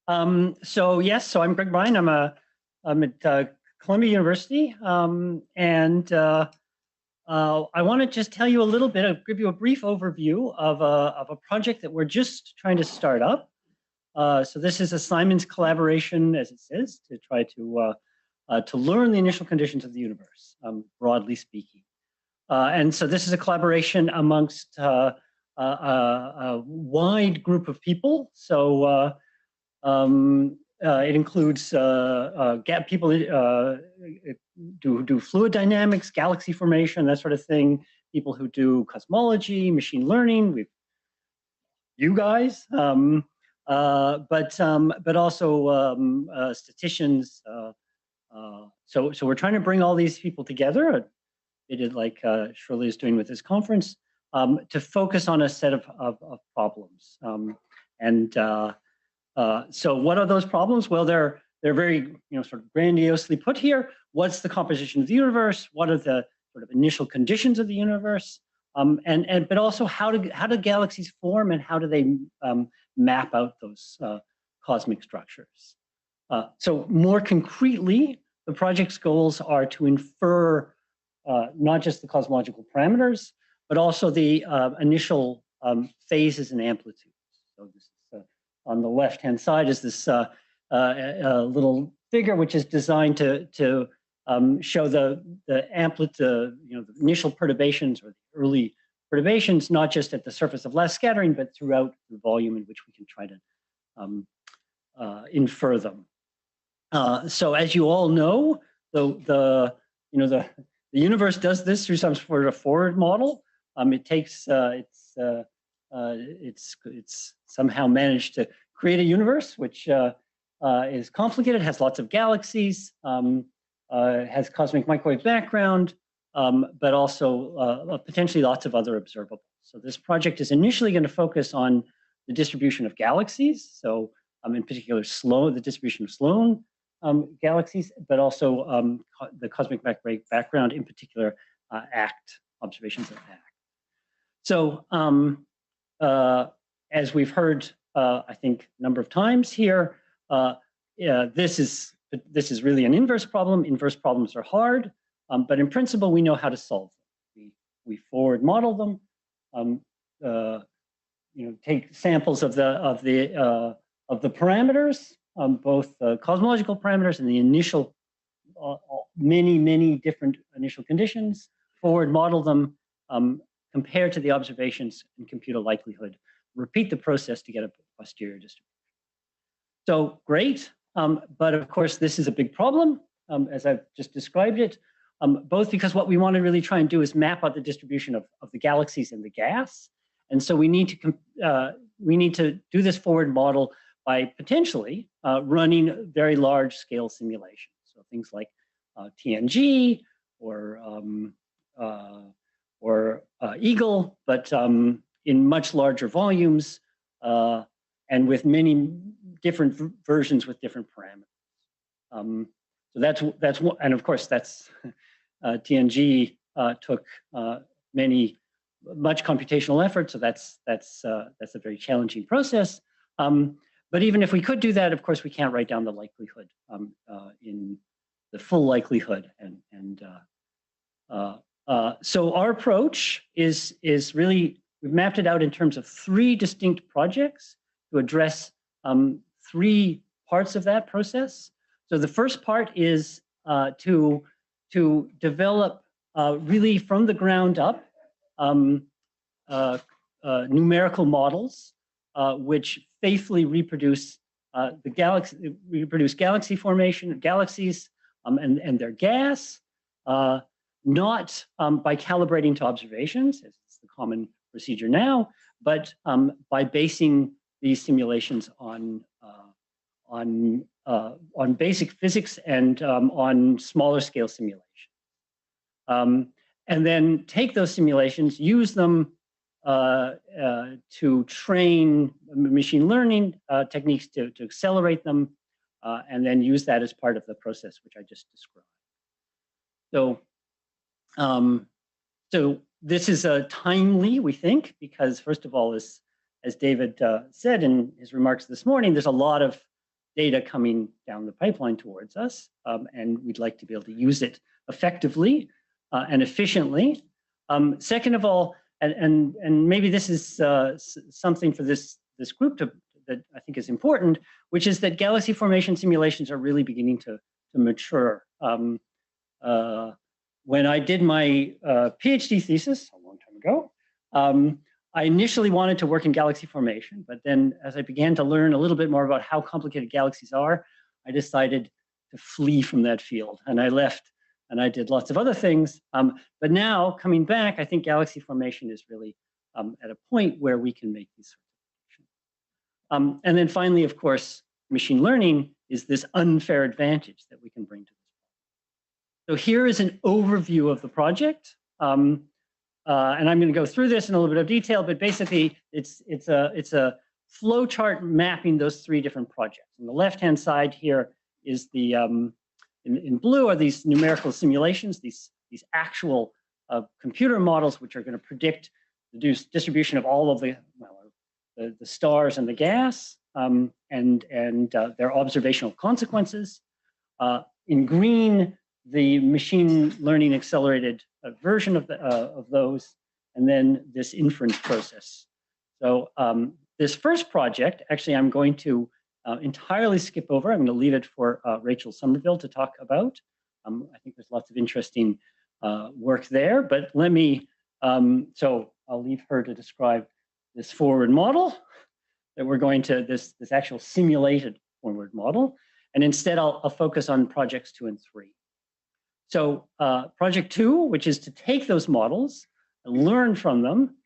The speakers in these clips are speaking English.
So I'm Greg Bryan. I'm at Columbia University, I want to just tell you a little bit, give you a brief overview of a project that we're just trying to start up. So this is a Simon's collaboration, as it says, to try to learn the initial conditions of the universe, broadly speaking. And so this is a collaboration amongst a wide group of people. So it includes people who do fluid dynamics, galaxy formation, that sort of thing. People who do cosmology, machine learning. You guys, but also statisticians. So we're trying to bring all these people together. They did like Shirley is doing with this conference to focus on a set of problems. So what are those problems? Well, they're very sort of grandiosely put here. What's the composition of the universe? What are the sort of initial conditions of the universe? But also how do galaxies form, and how do they map out those cosmic structures? So more concretely, the project's goals are to infer not just the cosmological parameters, but also the initial phases and amplitudes. So this is, on the left-hand side is this little figure, which is designed to show the amplitude, the initial perturbations or the early perturbations, not just at the surface of less scattering, but throughout the volume in which we can try to infer them. So as you all know, the universe does this through some sort of forward model. It takes it's somehow managed to create a universe which is complicated, has lots of galaxies, has cosmic microwave background, but also potentially lots of other observables. So this project is initially going to focus on the distribution of galaxies. So in particular, the distribution of Sloan galaxies, but also the cosmic microwave background, in particular, observations of ACT. So as we've heard, I think, a number of times here, this is really an inverse problem. Inverse problems are hard, but in principle, we know how to solve them. We forward model them. Take samples of the parameters, both the cosmological parameters and the initial many different initial conditions. Forward model them. Compare to the observations and compute a likelihood. Repeat the process to get a posterior distribution. So great, but of course this is a big problem, as I've just described it, both because what we want to really try and do is map out the distribution of the galaxies and the gas. And so we need to do this forward model by potentially running very large scale simulations. So things like TNG or Eagle, but in much larger volumes and with many different versions with different parameters. So that's one, and of course that's TNG took much computational effort, so that's a very challenging process. But even if we could do that, of course we can't write down the likelihood in the full likelihood so our approach is really, we've mapped it out in terms of 3 distinct projects to address 3 parts of that process. So the first part is to develop really from the ground up numerical models which faithfully reproduce galaxy formation, galaxies and their gas. Not by calibrating to observations, as is the common procedure now, but by basing these simulations on basic physics and on smaller scale simulations. And then take those simulations, use them to train machine learning techniques to accelerate them, and then use that as part of the process which I just described. So this is timely, we think, because first of all, as David said in his remarks this morning, there's a lot of data coming down the pipeline towards us, and we'd like to be able to use it effectively and efficiently. Second of all, and maybe this is something for this group that I think is important, which is that galaxy formation simulations are really beginning to mature. When I did my PhD thesis a long time ago, I initially wanted to work in galaxy formation, but then as I began to learn a little bit more about how complicated galaxies are, I decided to flee from that field, and I left and I did lots of other things. But now coming back, I think galaxy formation is really at a point where we can make these sorts of predictions. And then finally, of course, machine learning is this unfair advantage that we can bring to this problem. So here is an overview of the project. And I'm going to go through this in a little bit of detail, but basically it's a flow chart mapping those three different projects. On the left-hand side here is the, in blue are these numerical simulations, these actual computer models, which are going to predict the distribution of all of the, well, the stars and the gas, and their observational consequences. In green, the machine learning accelerated version of those, and then this inference process. So this first project, actually, I'm going to entirely skip over. I'm going to leave it for Rachel Somerville to talk about. I think there's lots of interesting work there, but let me, so I'll leave her to describe this forward model that we're going to, this actual simulated forward model. And instead, I'll focus on projects 2 and 3. So project 2, which is to take those models and learn from them,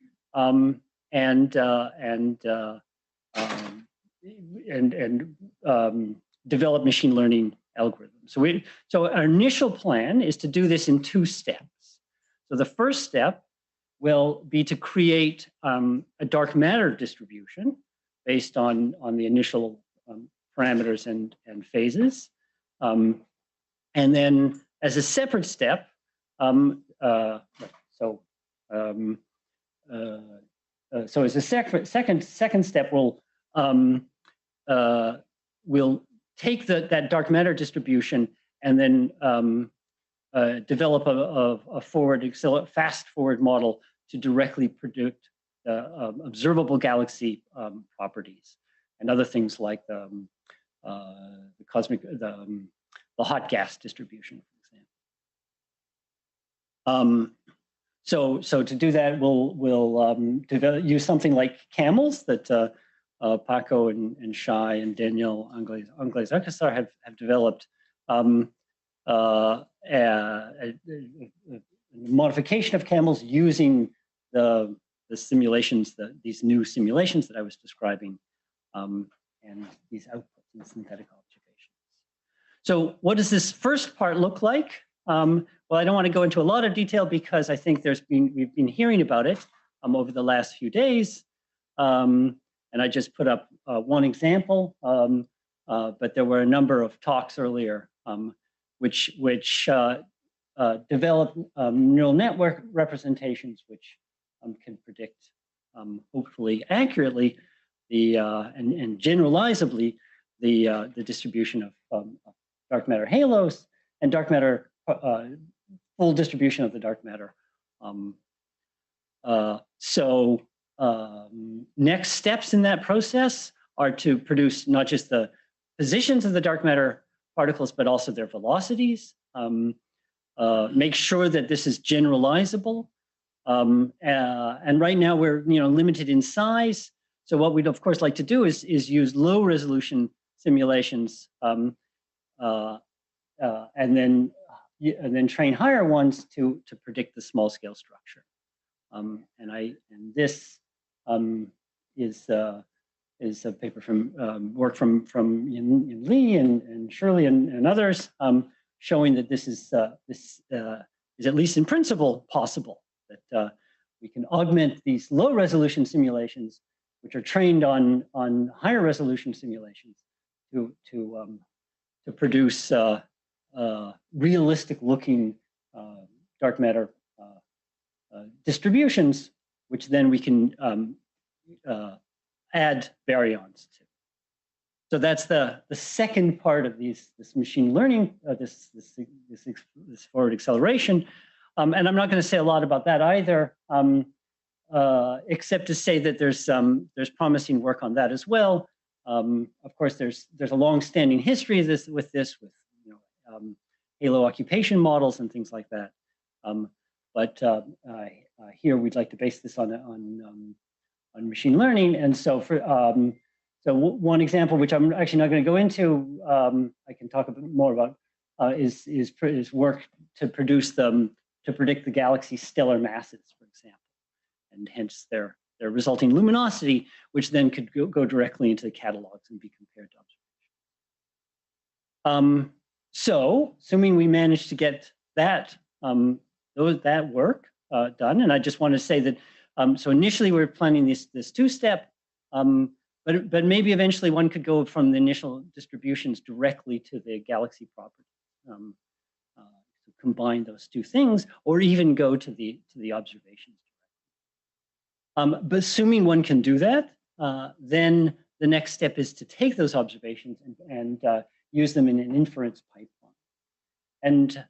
and develop machine learning algorithms. So our initial plan is to do this in 2 steps. So the first step will be to create a dark matter distribution based on the initial parameters and phases, and then as a separate step, so as a second step, we'll take that dark matter distribution and then develop a fast forward model to directly predict observable galaxy properties and other things like the hot gas distribution, for example. So to do that, we'll use something like camels that Paco and Shai and Daniel Anglais-Alcazar have developed, a modification of camels using the simulations, these new simulations that I was describing, and these outputs in synthetic observations. So what does this first part look like? Well, I don't want to go into a lot of detail because I think we've been hearing about it over the last few days, and I just put up one example, but there were a number of talks earlier which develop neural network representations which can predict, hopefully accurately, and generalizably the distribution of dark matter halos and dark matter, full distribution of the dark matter. Next steps in that process are to produce not just the positions of the dark matter particles, but also their velocities. Make sure that this is generalizable. And right now we're limited in size. So what we'd of course like to do is use low resolution simulations, and then train higher ones to predict the small scale structure. And this is a paper from work from Yin Li and Shirley and others, showing that this is at least in principle possible, that we can augment these low resolution simulations, which are trained on higher resolution simulations, to produce realistic looking dark matter distributions, which then we can add baryons to. So that's the second part of this machine learning, this forward acceleration. And I'm not going to say a lot about that either, except to say that there's promising work on that as well. Of course, there's a long-standing history of this with halo occupation models and things like that. But here we'd like to base this on machine learning, and so so one example, which I'm actually not going to go into, I can talk a bit more about, is work to predict the galaxy's stellar masses, for example, and hence their resulting luminosity, which then could go directly into the catalogs and be compared to observations. So, assuming we manage to get that work done, and I just want to say that so initially we're planning this two-step. But maybe eventually one could go from the initial distributions directly to the galaxy properties, to combine those two things, or even go to the observations directly. But assuming one can do that, then the next step is to take those observations and use them in an inference pipeline. And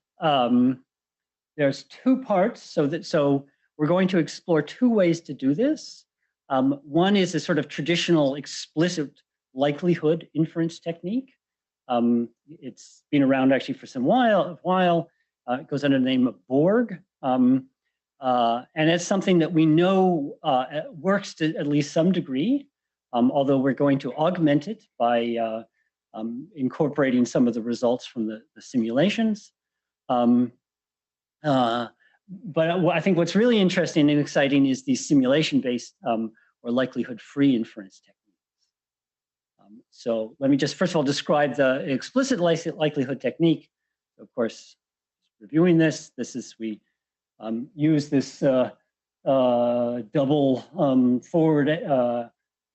there's two parts. So we're going to explore two ways to do this. One is a sort of traditional explicit likelihood inference technique. It's been around actually for a while. It goes under the name of Borg. And it's something that we know works to at least some degree, although we're going to augment it by incorporating some of the results from the simulations. But I think what's really interesting and exciting is these simulation-based or likelihood-free inference techniques. So let me just first of all describe the explicit likelihood technique. Of course, reviewing this is we use this double forward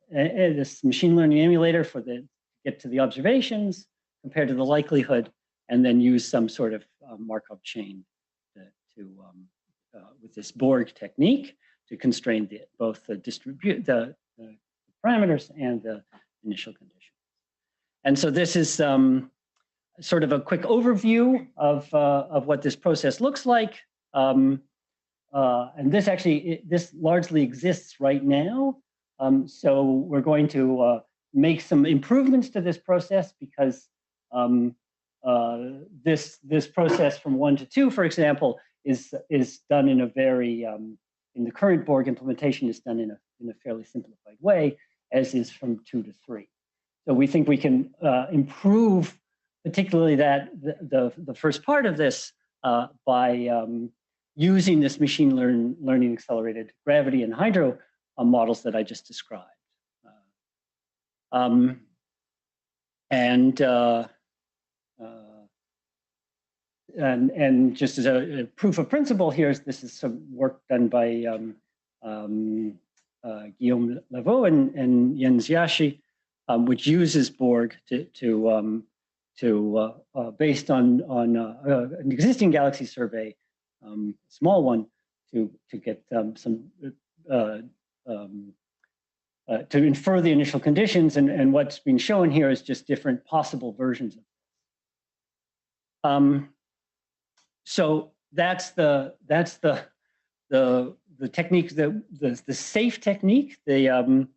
this machine learning emulator to get to the observations compared to the likelihood, and then use some sort of Markov chain with this Borg technique to constrain both the parameters and the initial conditions. And so this is sort of a quick overview of what this process looks like. And this largely exists right now. So we're going to make some improvements to this process because this process from 1 to 2, for example, is done in a very in the current Borg implementation is done in a fairly simplified way, as is from 2 to 3. So we think we can improve, particularly the first part of this by using this machine learning accelerated gravity and hydro models that I just described. And just as a proof of principle here, this is some work done by Guillaume Lavaux and Jens Yashi, which uses Borg to based on an existing galaxy survey, a small one, to get to infer the initial conditions, and what's being shown here is just different possible versions of this. So that's the technique, the safe technique, the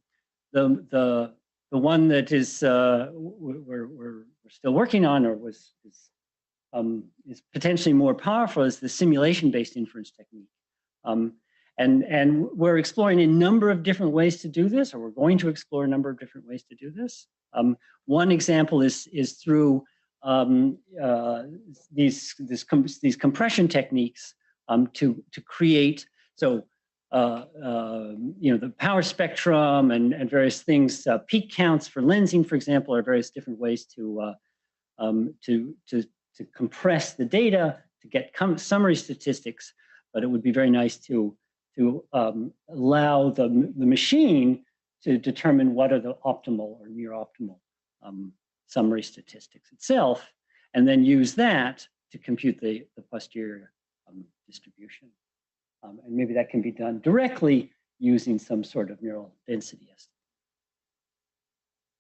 one that is we're still working on, or is potentially more powerful, is the simulation-based inference technique. And we're exploring a number of different ways to do this, or we're going to explore a number of different ways to do this. One example is through these compression techniques to create, so the power spectrum and various things, peak counts for lensing, for example, are various different ways to compress the data to get summary statistics. But it would be very nice to allow the machine to determine what are the optimal or near optimal summary statistics itself, and then use that to compute the posterior distribution. And maybe that can be done directly using some sort of neural density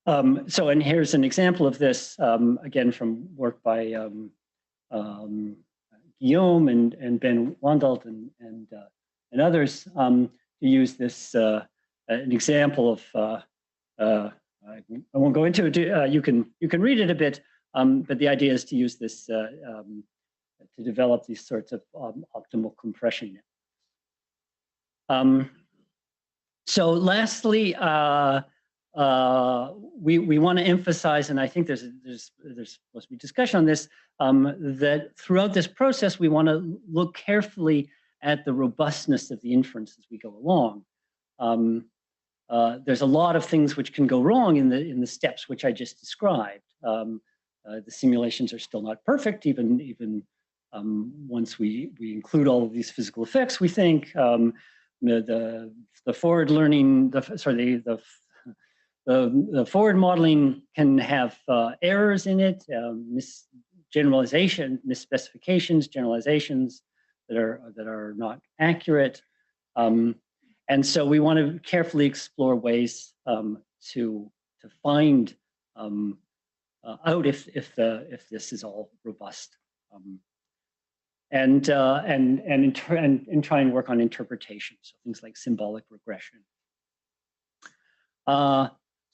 And here's an example of this, again, from work by Guillaume and Ben Wandelt and others, to use this, an example of, I won't go into it, you can read it a bit, but the idea is to use this to develop these sorts of optimal compression networks. So lastly, we want to emphasize, and I think there's supposed to be discussion on this, that throughout this process, we want to look carefully at the robustness of the inference as we go along. There's a lot of things which can go wrong in the steps which I just described. The simulations are still not perfect, even once we include all of these physical effects. We think the forward learning, the forward modeling can have errors in it, misspecifications, generalizations that are not accurate. And so we want to carefully explore ways to find out if this is all robust, and try and work on interpretation, so things like symbolic regression.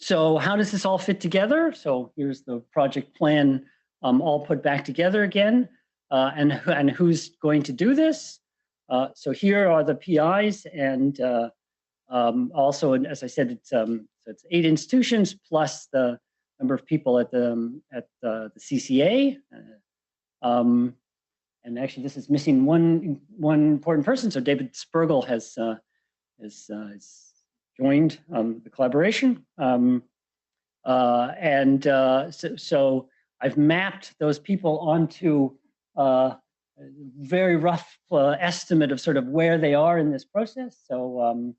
So how does this all fit together? So here's the project plan all put back together again, and who's going to do this? So here are the PIs, and also, as I said, so it's 8 institutions plus the number of people at the CCA. And actually, this is missing one important person. So David Spergel has joined the collaboration, so I've mapped those people onto a very rough estimate of sort of where they are in this process. So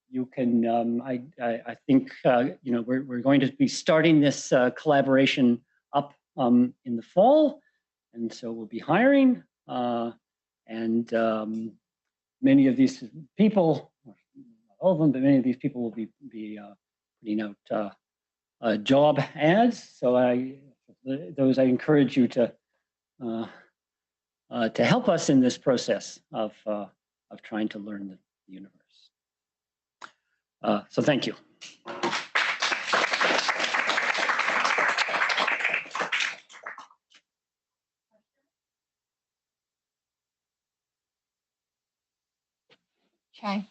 you can, I think, we're going to be starting this collaboration up in the fall, and so we'll be hiring, and many of these people, not all of them, but many of these people will be putting out job ads. So I encourage you to help us in this process of trying to learn the universe. So thank you. Okay.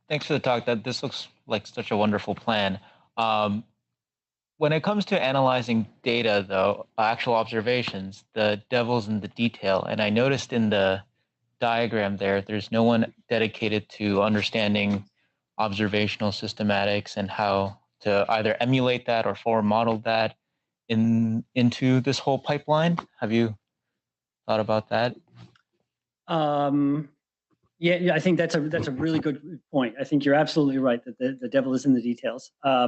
Thanks for the talk. This looks like such a wonderful plan. When it comes to analyzing data, though, actual observations, the devil's in the detail. And I noticed in the diagram there's no one dedicated to understanding observational systematics and how to either emulate that or forward model that into this whole pipeline. Have you thought about that? Yeah, I think that's a really good point. I think you're absolutely right that the devil is in the details. I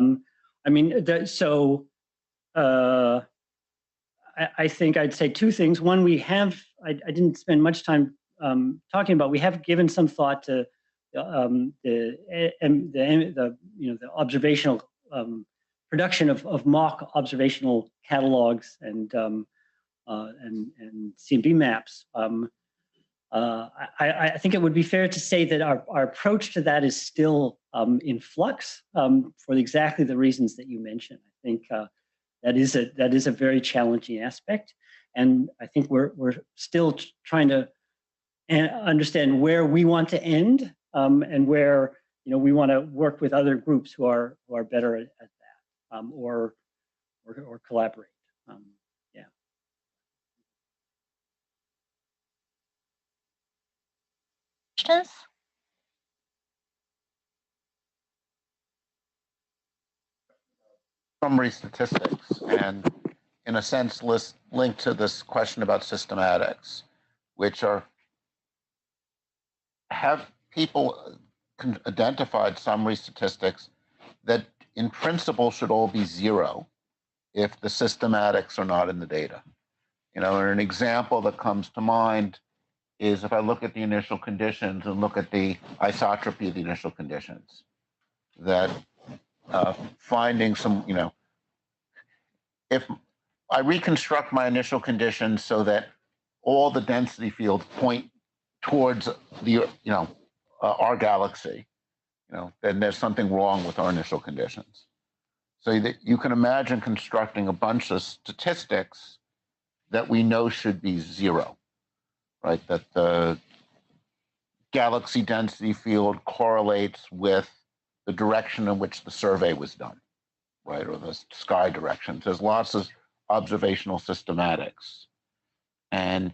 mean, I think I'd say two things. One, I didn't spend much time talking about. We have given some thought to the observational production of mock observational catalogs and CMB maps. I think it would be fair to say that our approach to that is still in flux for exactly the reasons that you mentioned. I think that is a very challenging aspect, and I think we're still trying to understand where we want to end and where we want to work with other groups who are better at that or collaborate. Yeah. Questions? Summary statistics, and in a sense linked to this question about systematics, which have people identified summary statistics that in principle should all be 0 if the systematics are not in the data. And an example that comes to mind is if I look at the initial conditions and look at the isotropy of the initial conditions. that finding some, if I reconstruct my initial conditions so that all the density fields point towards the, our galaxy, then there's something wrong with our initial conditions. So you can imagine constructing a bunch of statistics that we know should be zero, right? That the galaxy density field correlates with the direction in which the survey was done, right? Or the sky directions. There's lots of observational systematics. And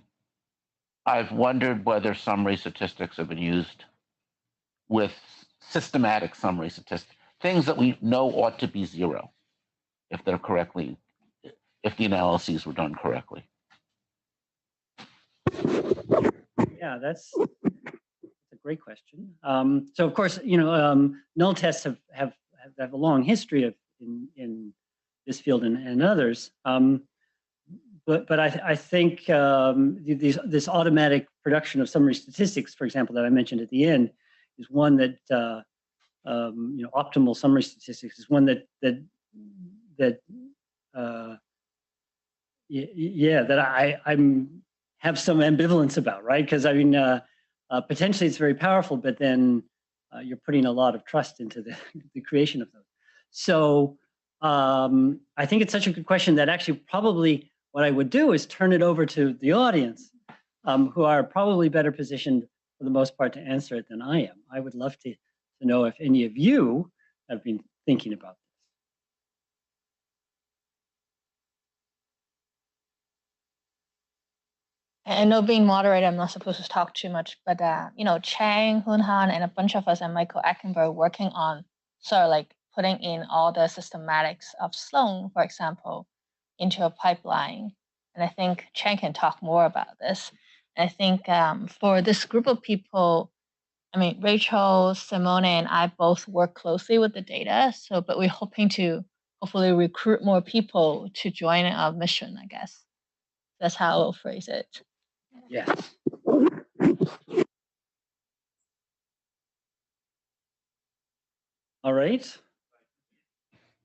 I've wondered whether summary statistics have been used with systematic summary statistics, things that we know ought to be zero if they're correctly, if the analyses were done correctly. Yeah, that's a great question. So of course, null tests have a long history in this field and others. But I think this automatic production of summary statistics, for example, that I mentioned at the end, is one that optimal summary statistics is one that I'm have some ambivalence about, right? Because I mean, potentially it's very powerful, but then you're putting a lot of trust into the creation of those. So I think it's such a good question that actually probably what I would do is turn it over to the audience, who are probably better positioned for the most part to answer it than I am. I would love to know if any of you have been thinking about this. I know being moderator, I'm not supposed to talk too much, but Chang, Hoon-Han, and a bunch of us and Michael Eckenberg working on sort of like putting in all the systematics of Sloan, for example, into a pipeline. And I think Chang can talk more about this. And I think for this group of people, I mean, Rachel, Simone, and I both work closely with the data. So, but we're hoping to hopefully recruit more people to join our mission, I guess. That's how I'll phrase it. Yeah. All right.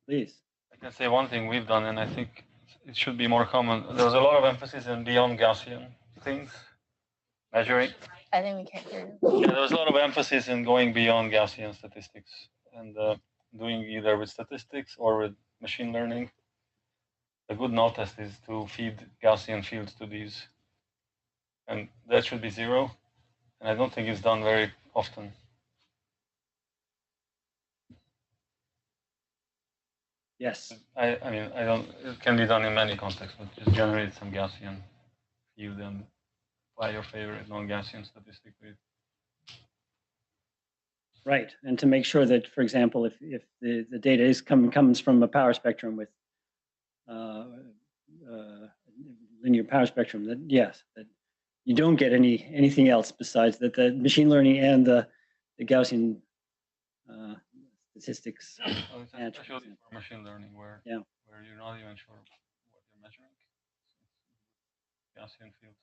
Please. I can say one thing we've done, and I think it should be more common. There was a lot of emphasis in beyond Gaussian things, measuring. I think we can't hear you. Yeah, there was a lot of emphasis in going beyond Gaussian statistics and doing either with statistics or with machine learning. A good null test is to feed Gaussian fields to these, and that should be zero. And I don't think it's done very often. Yes. I mean, I don't. It can be done in many contexts, but just generate some Gaussian field and apply your favorite non-Gaussian statistic with. Right, and to make sure that, for example, if the data is comes from a power spectrum with linear power spectrum, that yes, that you don't get anything else besides that the machine learning and the Gaussian statistics. Oh, it's especially for machine learning where you're not even sure what you're measuring. Gaussian fields.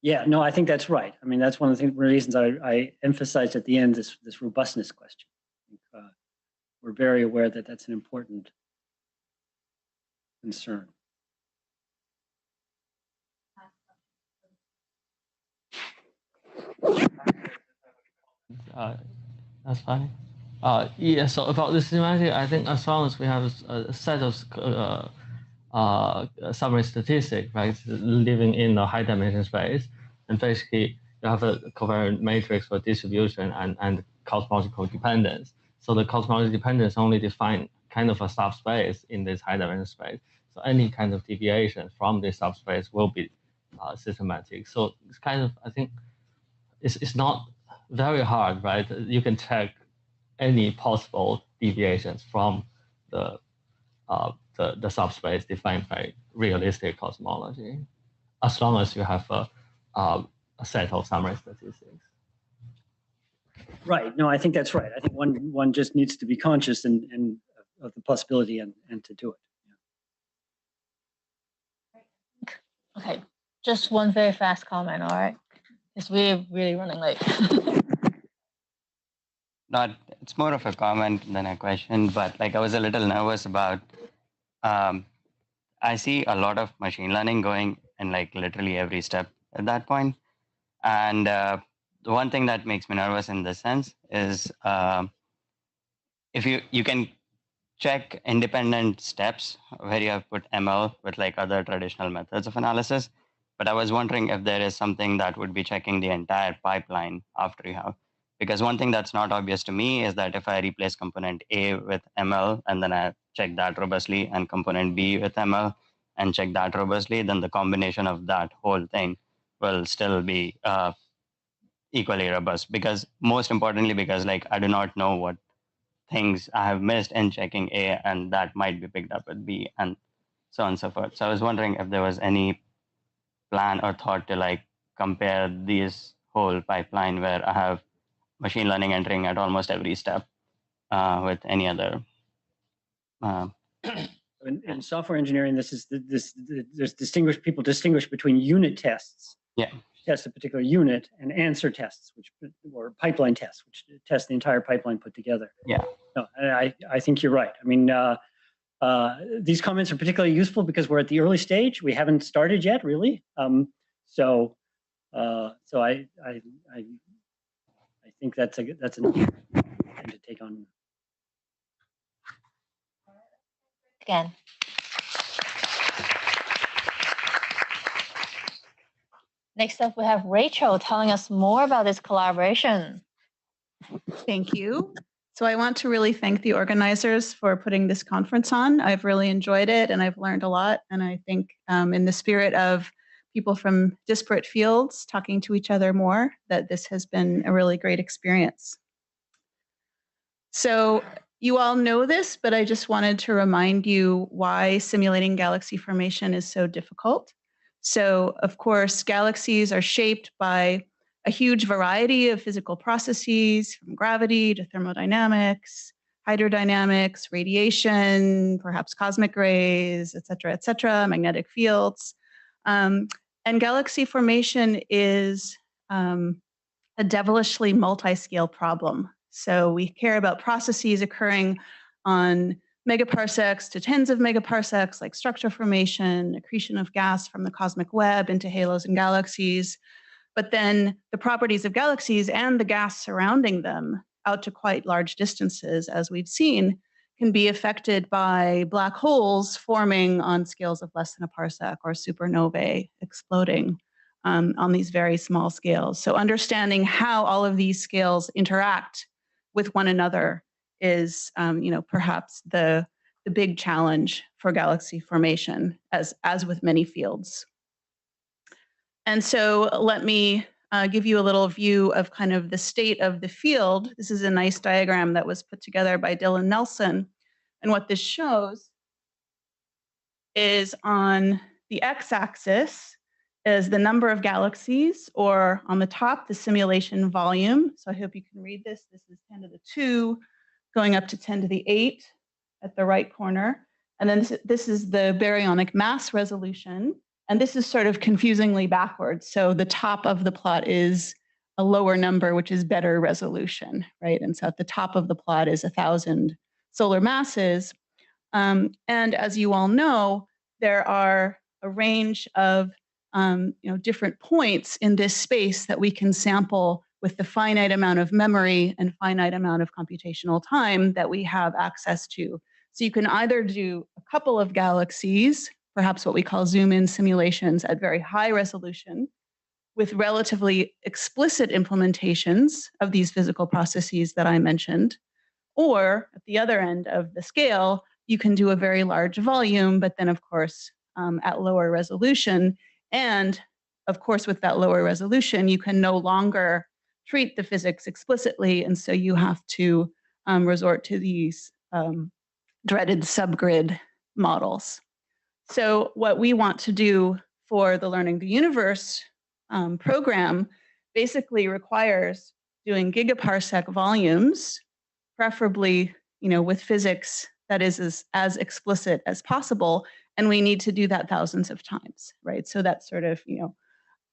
Yeah, no, I think that's right. I mean, that's one of the reasons I emphasized at the end this robustness question. We're very aware that that's an important concern. That's fine. Yeah, so about the systematic, I think as long as we have a set of summary statistics, right, living in a high dimension space, and basically you have a covariant matrix for distribution and cosmological dependence. So the cosmological dependence only define kind of a subspace in this high dimension space. So any kind of deviation from this subspace will be systematic. So it's kind of, I think, it's not very hard, right? You can check any possible deviations from the subspace defined by realistic cosmology, as long as you have a set of summary statistics. Right. No, I think that's right. I think one just needs to be conscious and of the possibility and to do it. Yeah. Okay, just one very fast comment, all right? Because we're really running late. it's more of a comment than a question, but like I was a little nervous about, I see a lot of machine learning going in like literally every step at that point. And the one thing that makes me nervous in this sense is if you can check independent steps where you have put ML with like other traditional methods of analysis. But I was wondering if there is something that would be checking the entire pipeline after you have. Because one thing that's not obvious to me is that if I replace component A with ML and then I check that robustly and component B with ML and check that robustly, then the combination of that whole thing will still be equally robust. Because most importantly, because like I do not know what things I have missed in checking A, and that might be picked up with B, and so on and so forth. So I was wondering if there was any plan or thought to like compare this whole pipeline where I have machine learning entering at almost every step with any other. In software engineering, people distinguish between unit tests. Yeah. Test a particular unit, and answer tests, or pipeline tests, which test the entire pipeline put together. Yeah. No, I think you're right. I mean, these comments are particularly useful because we're at the early stage. We haven't started yet, really. So I think that's an thing to take on. Again. Next up, we have Rachel telling us more about this collaboration. Thank you. So I want to really thank the organizers for putting this conference on. I've really enjoyed it and I've learned a lot. And I think in the spirit of people from disparate fields talking to each other more, that this has been a really great experience. So you all know this, but I just wanted to remind you why simulating galaxy formation is so difficult. So, of course, galaxies are shaped by a huge variety of physical processes, from gravity to thermodynamics, hydrodynamics, radiation, perhaps cosmic rays, et cetera, magnetic fields. And galaxy formation is a devilishly multi-scale problem. So we care about processes occurring on megaparsecs to tens of megaparsecs, like structure formation, accretion of gas from the cosmic web into halos and galaxies. But then the properties of galaxies and the gas surrounding them out to quite large distances, as we've seen, can be affected by black holes forming on scales of less than a parsec, or supernovae exploding on these very small scales. So understanding how all of these scales interact with one another is, perhaps the big challenge for galaxy formation, as with many fields. And so let me give you a little view of kind of the state of the field. This is a nice diagram that was put together by Dylan Nelson. And what this shows is on the x-axis is the number of galaxies, or on the top, the simulation volume. So I hope you can read this. This is 10 to the 2, going up to 10 to the 8 at the right corner. And then this is the baryonic mass resolution. And this is sort of confusingly backwards. So the top of the plot is a lower number, which is better resolution, right? And so at the top of the plot is 1,000 solar masses. And as you all know, there are a range of different points in this space that we can sample with the finite amount of memory and finite amount of computational time that we have access to. So you can either do a couple of galaxies, perhaps what we call zoom-in simulations at very high resolution, with relatively explicit implementations of these physical processes that I mentioned. Or at the other end of the scale, you can do a very large volume, but then of course, at lower resolution. And of course, with that lower resolution, you can no longer treat the physics explicitly. And so you have to resort to these dreaded subgrid models. So what we want to do for the Learning the Universe program basically requires doing gigaparsec volumes, preferably with physics that is as explicit as possible. And we need to do that thousands of times, right? So that's sort of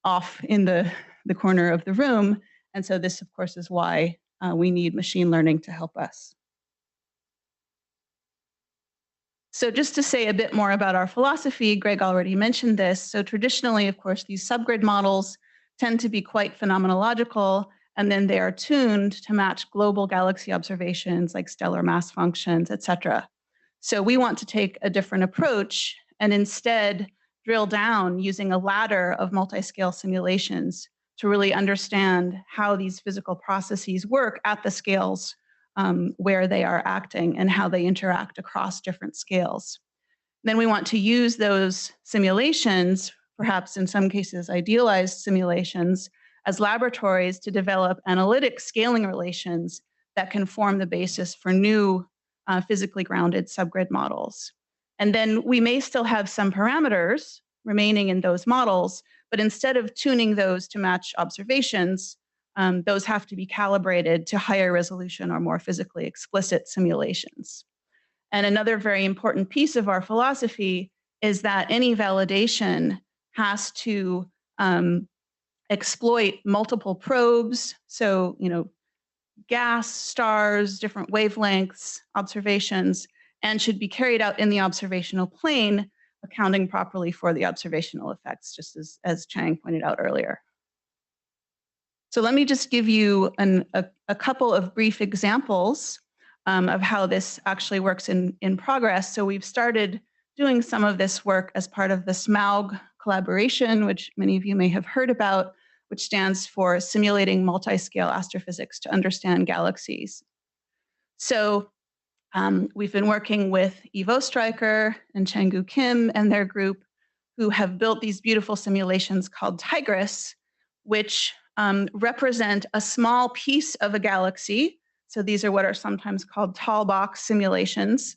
off in the corner of the room. And so this, of course, is why we need machine learning to help us. So just to say a bit more about our philosophy, Greg already mentioned this. So traditionally, of course, these subgrid models tend to be quite phenomenological, and then they are tuned to match global galaxy observations like stellar mass functions, et cetera. So we want to take a different approach and instead drill down using a ladder of multi-scale simulations to really understand how these physical processes work at the scales where they are acting and how they interact across different scales. Then we want to use those simulations, perhaps in some cases idealized simulations, as laboratories to develop analytic scaling relations that can form the basis for new physically grounded subgrid models. And then we may still have some parameters remaining in those models, but instead of tuning those to match observations, those have to be calibrated to higher resolution or more physically explicit simulations. And another very important piece of our philosophy is that any validation has to exploit multiple probes. So, gas, stars, different wavelengths, observations, and should be carried out in the observational plane, accounting properly for the observational effects, just as Chang pointed out earlier. So let me just give you a couple of brief examples of how this actually works in progress. So we've started doing some of this work as part of the SMAUG collaboration, which many of you may have heard about, which stands for Simulating Multi-Scale Astrophysics to Understand Galaxies. So we've been working with Ivo Stryker and Chang-Gu Kim and their group, who have built these beautiful simulations called Tigris, which represent a small piece of a galaxy. So these are what are sometimes called tall box simulations.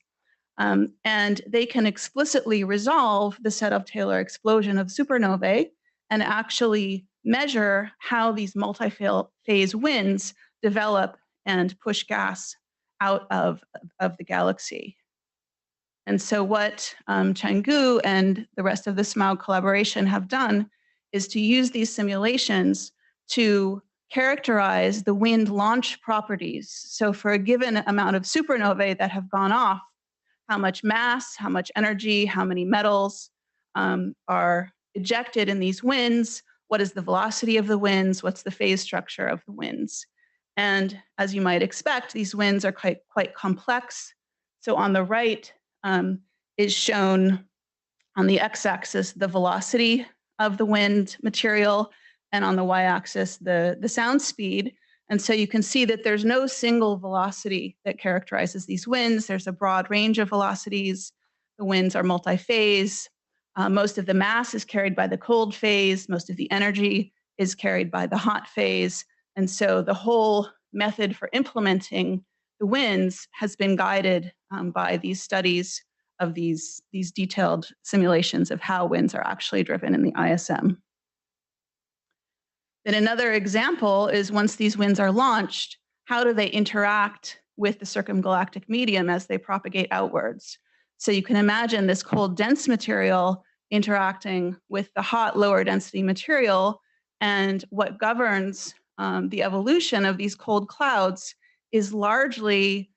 And they can explicitly resolve the Sedov-Taylor explosion of supernovae and actually measure how these multi-phase winds develop and push gas out of the galaxy. And so what Chang-Gu and the rest of the SMAUG collaboration have done is to use these simulations to characterize the wind launch properties. So for a given amount of supernovae that have gone off, how much mass, how much energy, how many metals are ejected in these winds, what is the velocity of the winds, what's the phase structure of the winds. And as you might expect, these winds are quite complex. So on the right is shown on the x-axis the velocity of the wind material, and on the y-axis the sound speed. And so you can see that there's no single velocity that characterizes these winds. There's a broad range of velocities. The winds are multi-phase. Most of the mass is carried by the cold phase. Most of the energy is carried by the hot phase. And so the whole method for implementing the winds has been guided by these studies of these detailed simulations of how winds are actually driven in the ISM. Then another example is once these winds are launched, how do they interact with the circumgalactic medium as they propagate outwards? So you can imagine this cold, dense material interacting with the hot, lower density material, and what governs the evolution of these cold clouds is largely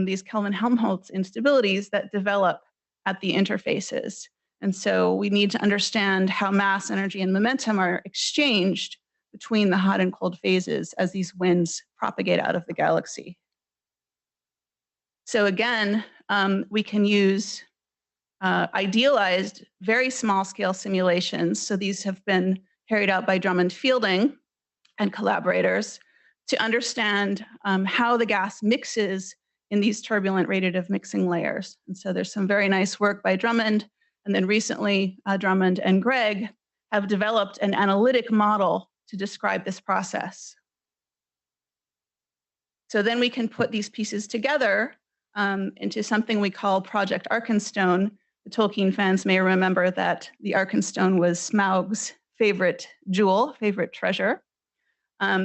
these Kelvin-Helmholtz instabilities that develop at the interfaces. And so we need to understand how mass, energy, and momentum are exchanged between the hot and cold phases as these winds propagate out of the galaxy. So again, we can use idealized, very small scale simulations. So these have been carried out by Drummond Fielding and collaborators to understand how the gas mixes in these turbulent radiative mixing layers. And so there's some very nice work by Drummond. And then recently, Drummond and Greg have developed an analytic model to describe this process. So then we can put these pieces together into something we call Project Arkenstone. The Tolkien fans may remember that the Arkenstone was Smaug's favorite jewel, favorite treasure.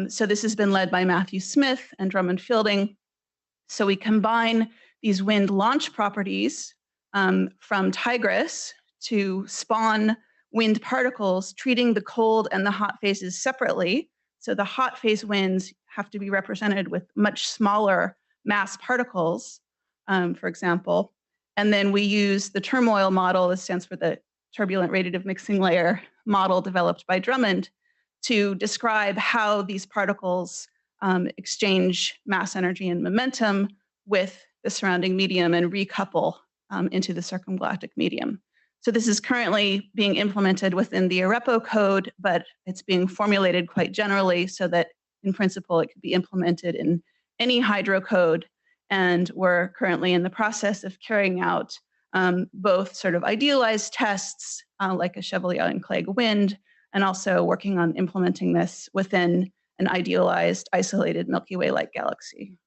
So this has been led by Matthew Smith and Drummond Fielding. So we combine these wind launch properties from Tigris to spawn wind particles, treating the cold and the hot phases separately. So the hot phase winds have to be represented with much smaller mass particles, for example. And then we use the turmoil model, this stands for the turbulent radiative mixing layer model developed by Drummond, to describe how these particles exchange mass energy and momentum with the surrounding medium and recouple into the circumgalactic medium. So this is currently being implemented within the Arepo code, but it's being formulated quite generally so that in principle it could be implemented in any hydro code. And we're currently in the process of carrying out both sort of idealized tests like a Chevalier and Clegg wind, and also working on implementing this within an idealized isolated Milky Way-like galaxy.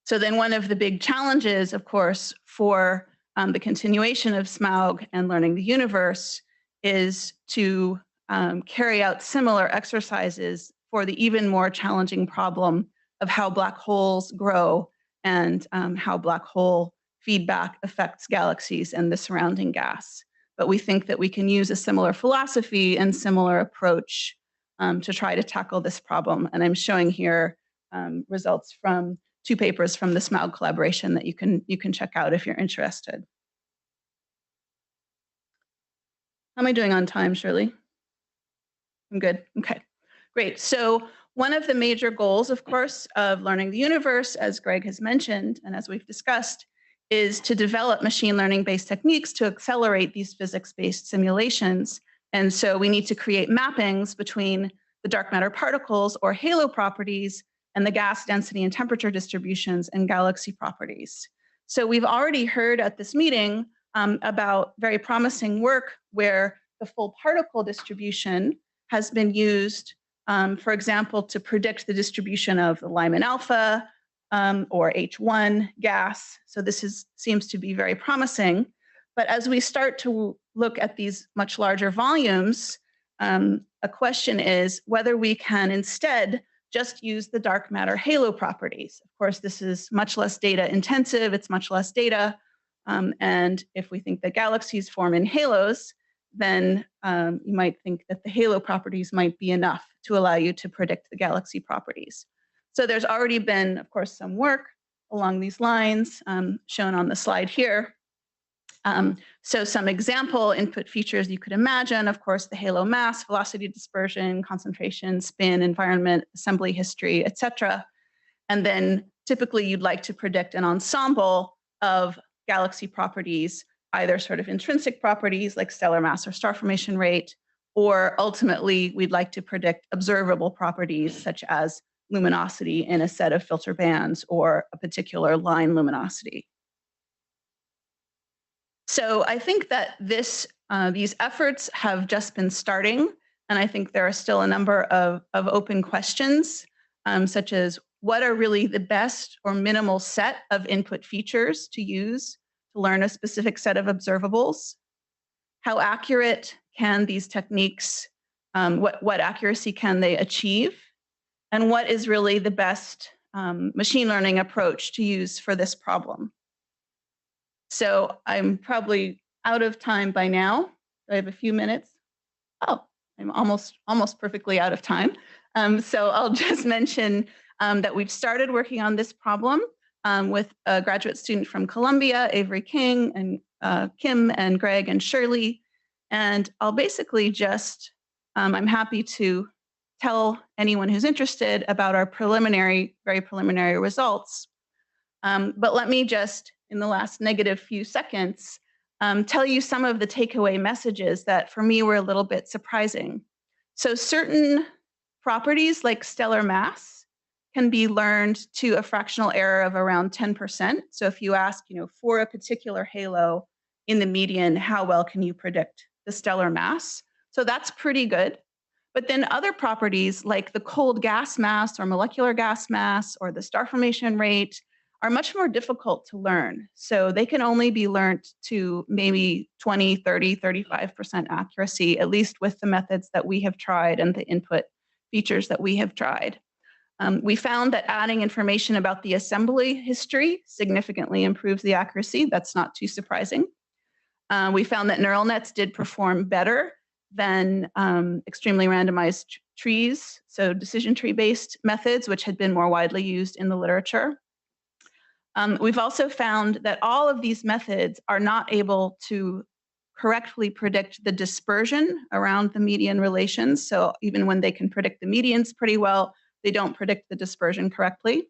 So then one of the big challenges, of course, for the continuation of SMAUG and learning the universe is to carry out similar exercises for the even more challenging problem of how black holes grow and how black hole feedback affects galaxies and the surrounding gas. But we think that we can use a similar philosophy and similar approach to try to tackle this problem. And I'm showing here results from 2 papers from the SMAUG collaboration that you can check out if you're interested. How am I doing on time, Shirley? I'm good. Okay, great. So one of the major goals, of course, of learning the universe, as Greg has mentioned, and as we've discussed, is to develop machine learning-based techniques to accelerate these physics-based simulations. And so we need to create mappings between the dark matter particles or halo properties and the gas density and temperature distributions and galaxy properties. So we've already heard at this meeting about very promising work where the full particle distribution has been used, for example, to predict the distribution of the Lyman alpha or H1 gas. So this seems to be very promising. But as we start to look at these much larger volumes, a question is whether we can instead just use the dark matter halo properties. Of course, this is much less data intensive, it's much less data. And if we think that galaxies form in halos, then you might think that the halo properties might be enough to allow you to predict the galaxy properties. So there's already been, of course, some work along these lines shown on the slide here. So some example input features you could imagine, of course, the halo mass, velocity dispersion, concentration, spin, environment, assembly history, et cetera. And then typically you'd like to predict an ensemble of galaxy properties, either sort of intrinsic properties like stellar mass or star formation rate, or ultimately we'd like to predict observable properties such as luminosity in a set of filter bands or a particular line luminosity. So I think that these efforts have just been starting, and I think there are still a number of open questions, such as what are really the best or minimal set of input features to use to learn a specific set of observables? How accurate can these techniques, what accuracy can they achieve? And what is really the best machine learning approach to use for this problem? So I'm probably out of time by now. I have a few minutes. Oh, I'm almost perfectly out of time. So I'll just mention that we've started working on this problem with a graduate student from Columbia, Avery King, and Kim and Greg and Shirley. And I'll basically just, I'm happy to tell anyone who's interested about our very preliminary results. But let me just, in the last negative few seconds, tell you some of the takeaway messages that for me were a little bit surprising. So certain properties like stellar mass can be learned to a fractional error of around 10%. So if you ask, for a particular halo in the median, how well can you predict the stellar mass? So that's pretty good. But then other properties like the cold gas mass or molecular gas mass or the star formation rate are much more difficult to learn. So they can only be learned to maybe 20, 30, 35% accuracy, at least with the methods that we have tried and the input features that we have tried. We found that adding information about the assembly history significantly improves the accuracy. That's not too surprising. We found that neural nets did perform better than extremely randomized trees, so decision tree-based methods, which had been more widely used in the literature. We've also found that all of these methods are not able to correctly predict the dispersion around the median relations. So even when they can predict the medians pretty well, they don't predict the dispersion correctly.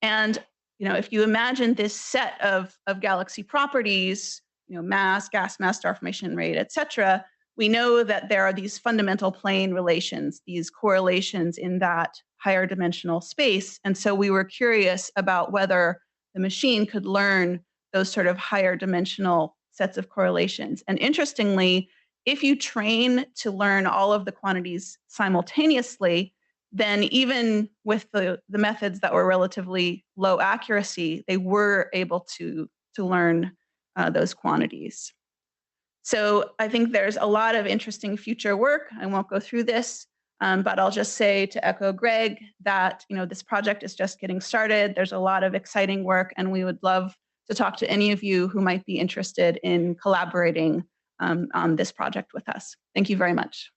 And if you imagine this set of galaxy properties, mass, gas mass, star formation rate, et cetera, we know that there are these fundamental plane relations, these correlations in that higher dimensional space. And so we were curious about whether the machine could learn those sort of higher dimensional sets of correlations. And interestingly, if you train to learn all of the quantities simultaneously, then even with the methods that were relatively low accuracy, they were able to learn those quantities. So I think there's a lot of interesting future work. I won't go through this, but I'll just say, to echo Greg, that this project is just getting started. There's a lot of exciting work, and we would love to talk to any of you who might be interested in collaborating on this project with us. Thank you very much.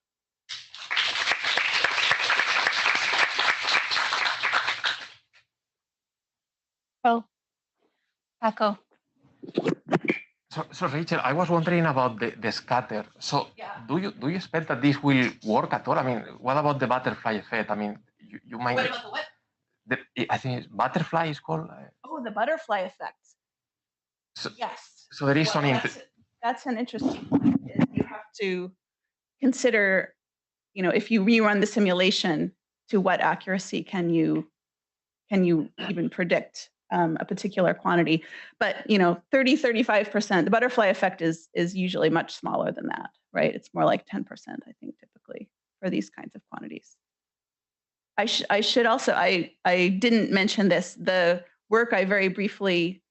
Oh, Paco. So Rachel, I was wondering about the scatter. So do you expect that this will work at all? I mean, what about the butterfly effect? I mean, you might. What about the what? I think it's butterfly is called. Oh, the butterfly effect. So, yes. So there is some. That's an interesting point. You have to consider, if you rerun the simulation, to what accuracy can you even predict a particular quantity? But 30-35%. The butterfly effect is usually much smaller than that, right? It's more like 10%, I think, typically for these kinds of quantities. I should also, I didn't mention this. The work I very briefly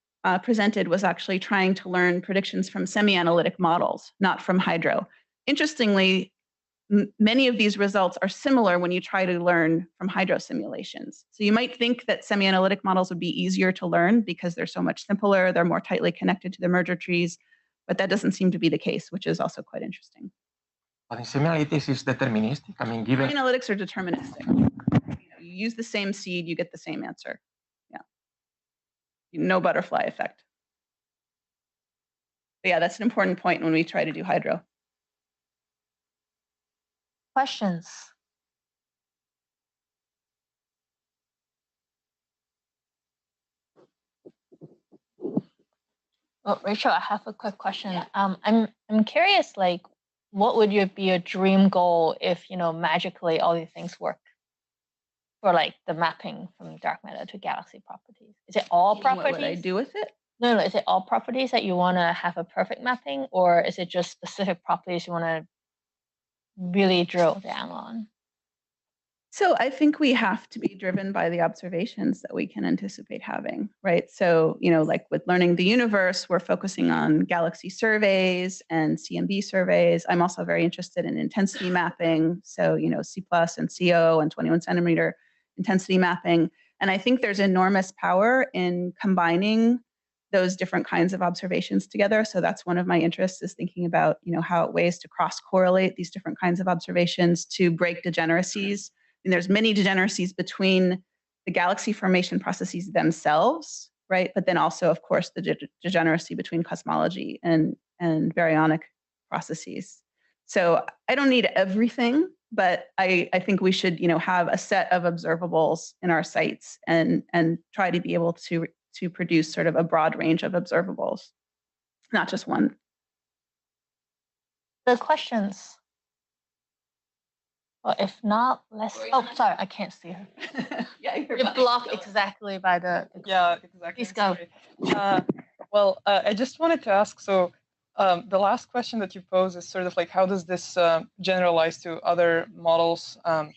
presented was actually trying to learn predictions from semi-analytic models, not from hydro. Interestingly, many of these results are similar when you try to learn from hydro simulations. So you might think that semi-analytic models would be easier to learn because they're so much simpler, they're more tightly connected to the merger trees, but that doesn't seem to be the case, which is also quite interesting. But in semi-analytics is deterministic. I mean, given semi-analytics are deterministic. You use the same seed, you get the same answer. Yeah. No butterfly effect. But yeah, that's an important point when we try to do hydro. Questions? Well, Rachel, I have a quick question. Yeah. I'm curious, like, what would be your dream goal if magically all these things work for like the mapping from dark matter to galaxy properties? Is it all properties? What would I do with it? No, is it all properties that you want to have a perfect mapping, or is it just specific properties you want to really drill down on? So I think we have to be driven by the observations that we can anticipate having, right? So, like with learning the universe, we're focusing on galaxy surveys and CMB surveys. I'm also very interested in intensity mapping. So, C+ and CO and 21 centimeter intensity mapping. And I think there's enormous power in combining those different kinds of observations together. So that's one of my interests, is thinking about, how ways to cross-correlate these different kinds of observations to break degeneracies. And there's many degeneracies between the galaxy formation processes themselves, right? But then also, of course, the degeneracy between cosmology and baryonic processes. So I don't need everything, but I think we should, have a set of observables in our sites and try to be able to produce sort of a broad range of observables, not just one. The questions. Well, if not, let's. Oh, sorry, I can't see her. Yeah, you're blocked exactly by the. Yeah, exactly. Please go. Well, I just wanted to ask. So, the last question that you posed is sort of like, how does this generalize to other models? And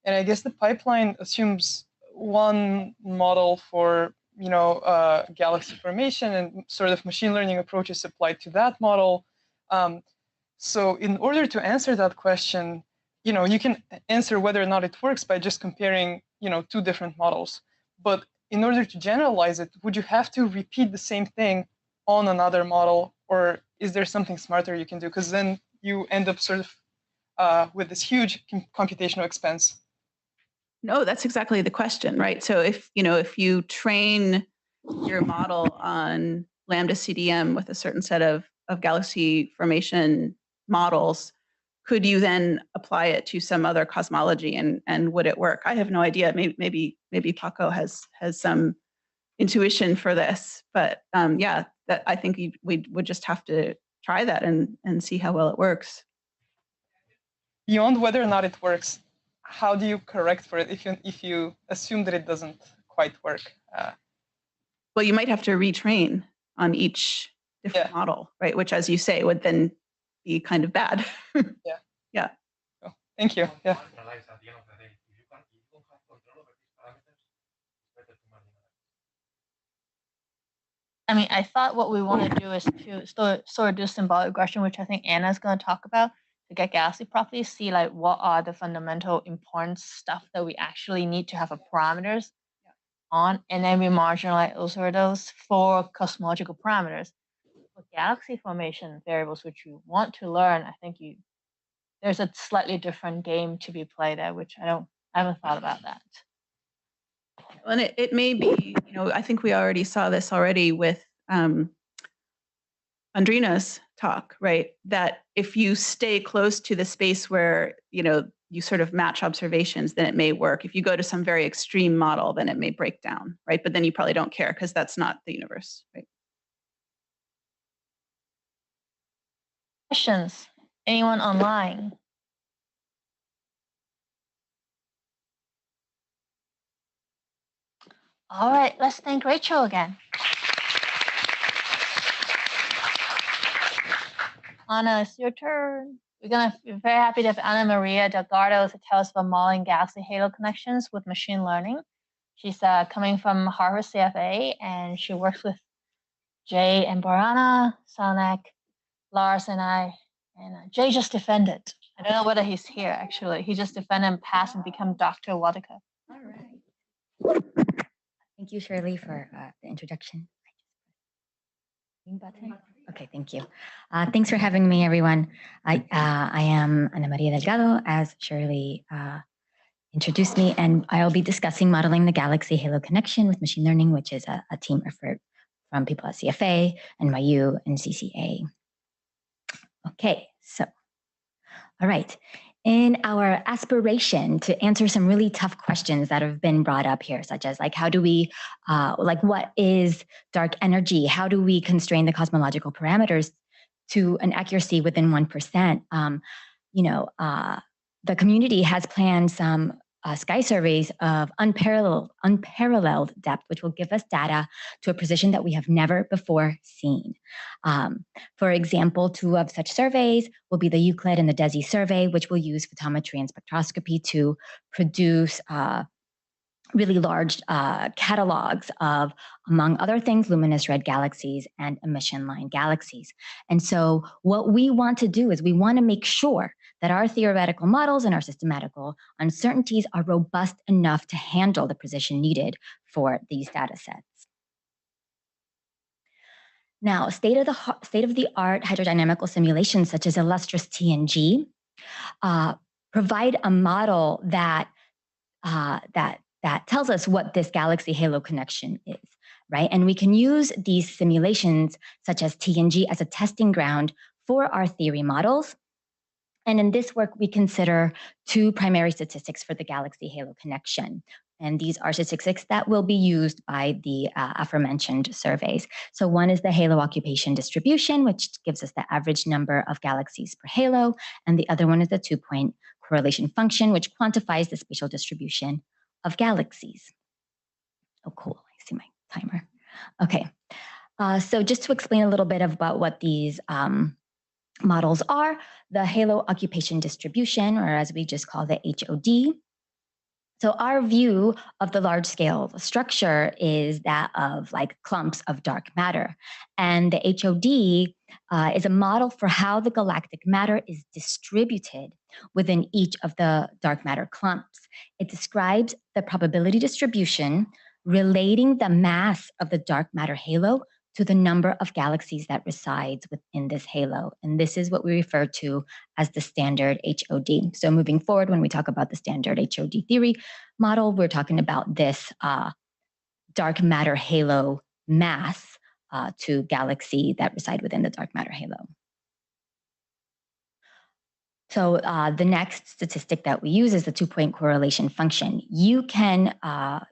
I guess the pipeline assumes one model for galaxy formation, and sort of machine learning approaches applied to that model. So, in order to answer that question, you can answer whether or not it works by just comparing, two different models. But in order to generalize it, would you have to repeat the same thing on another model, or is there something smarter you can do? Because then you end up sort of with this huge computational expense? No, that's exactly the question, right? So if you train your model on lambda CDM with a certain set of galaxy formation models, could you then apply it to some other cosmology and would it work? I have no idea. Maybe Paco has some intuition for this, but yeah, that I think we would just have to try that and see how well it works. Beyond whether or not it works, how do you correct for it if you assume that it doesn't quite work? Well, you might have to retrain on each different model, right? Which, as you say, would then be kind of bad. Yeah. Yeah. Oh, thank you. Yeah. I mean, I thought what we want to do is to sort of do symbolic regression, which I think Anna's going to talk about, to get galaxy properties, see like what are the fundamental important stuff that we actually need to have a parameters on, and then we marginalize those for cosmological parameters. For galaxy formation variables, which you want to learn, I think there's a slightly different game to be played there, which I haven't thought about that. And it may be, I think we already saw this already with Andrina's talk, right? That if you stay close to the space where, you sort of match observations, then it may work. If you go to some very extreme model, then it may break down, right? But then you probably don't care because that's not the universe, right? Questions? Anyone online? All right, let's thank Rachel again. Anna, it's your turn. We're very happy to have Ana Maria Delgado to tell us about modeling galaxy halo connections with machine learning. She's coming from Harvard CFA, and she works with Jay and Borana, Sanek, Lars, and I. And Jay just defended. I don't know whether he's here, actually. He just defended and passed and become Dr. Wadika. All right. Thank you, Shirley, for the introduction. Button. Okay, thank you. Thanks for having me, everyone. I am Ana Maria Delgado, as Shirley introduced me, and I'll be discussing modeling the galaxy halo connection with machine learning, which is a team effort from people at CFA, NYU, and CCA. Okay, so, all right. In our aspiration to answer some really tough questions that have been brought up here, such as like, how do we, what is dark energy? How do we constrain the cosmological parameters to an accuracy within 1%? The community has planned some sky surveys of unparalleled depth, which will give us data to a precision that we have never before seen. For example, two of such surveys will be the Euclid and the DESI survey, which will use photometry and spectroscopy to produce really large catalogs of, among other things, luminous red galaxies and emission line galaxies. And so what we want to do is we want to make sure that our theoretical models and our systematical uncertainties are robust enough to handle the precision needed for these data sets. Now, state-of-the-art hydrodynamical simulations such as Illustrious TNG provide a model that tells us what this galaxy halo connection is, right? And we can use these simulations such as TNG as a testing ground for our theory models. And in this work, we consider two primary statistics for the galaxy halo connection. And these are statistics that will be used by the aforementioned surveys. So one is the halo occupation distribution, which gives us the average number of galaxies per halo. And the other one is the 2-point correlation function, which quantifies the spatial distribution of galaxies. Oh, cool. I see my timer. Okay. So just to explain a little bit about what these models are, the halo occupation distribution, or as we just call the HOD. So our view of the large scale structure is that of like clumps of dark matter. And the HOD is a model for how the galactic matter is distributed within each of the dark matter clumps. It describes the probability distribution relating the mass of the dark matter halo to the number of galaxies that resides within this halo. And this is what we refer to as the standard HOD. So moving forward, when we talk about the standard HOD theory model, we're talking about this dark matter halo mass to galaxy that reside within the dark matter halo. So the next statistic that we use is the 2-point correlation function. You can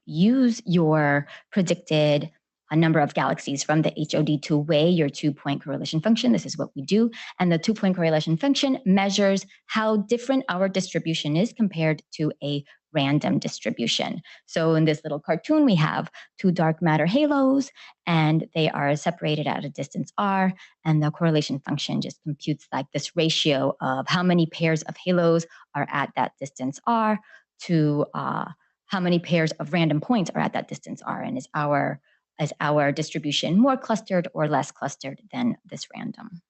use your predicted number of galaxies from the HOD to weigh your 2-point correlation function. This is what we do. And the 2-point correlation function measures how different our distribution is compared to a random distribution. So in this little cartoon, we have 2 dark matter halos, and they are separated at a distance r, and the correlation function just computes like this ratio of how many pairs of halos are at that distance r to how many pairs of random points are at that distance r, and is our distribution more clustered or less clustered than this random.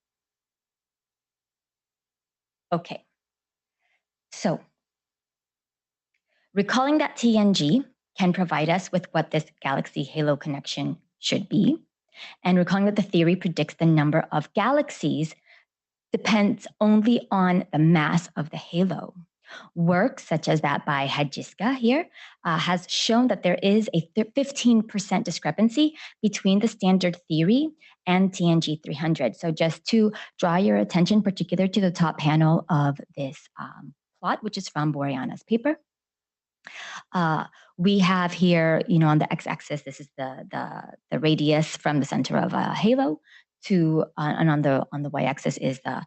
Okay, so recalling that TNG can provide us with what this galaxy halo connection should be, and recalling that the theory predicts the number of galaxies depends only on the mass of the halo. Work such as that by Hajiska here has shown that there is a 15% discrepancy between the standard theory and TNG 300. So just to draw your attention, particular to the top panel of this plot, which is from Boreana's paper, we have here, on the x-axis, this is the radius from the center of a halo to, and on the y-axis is the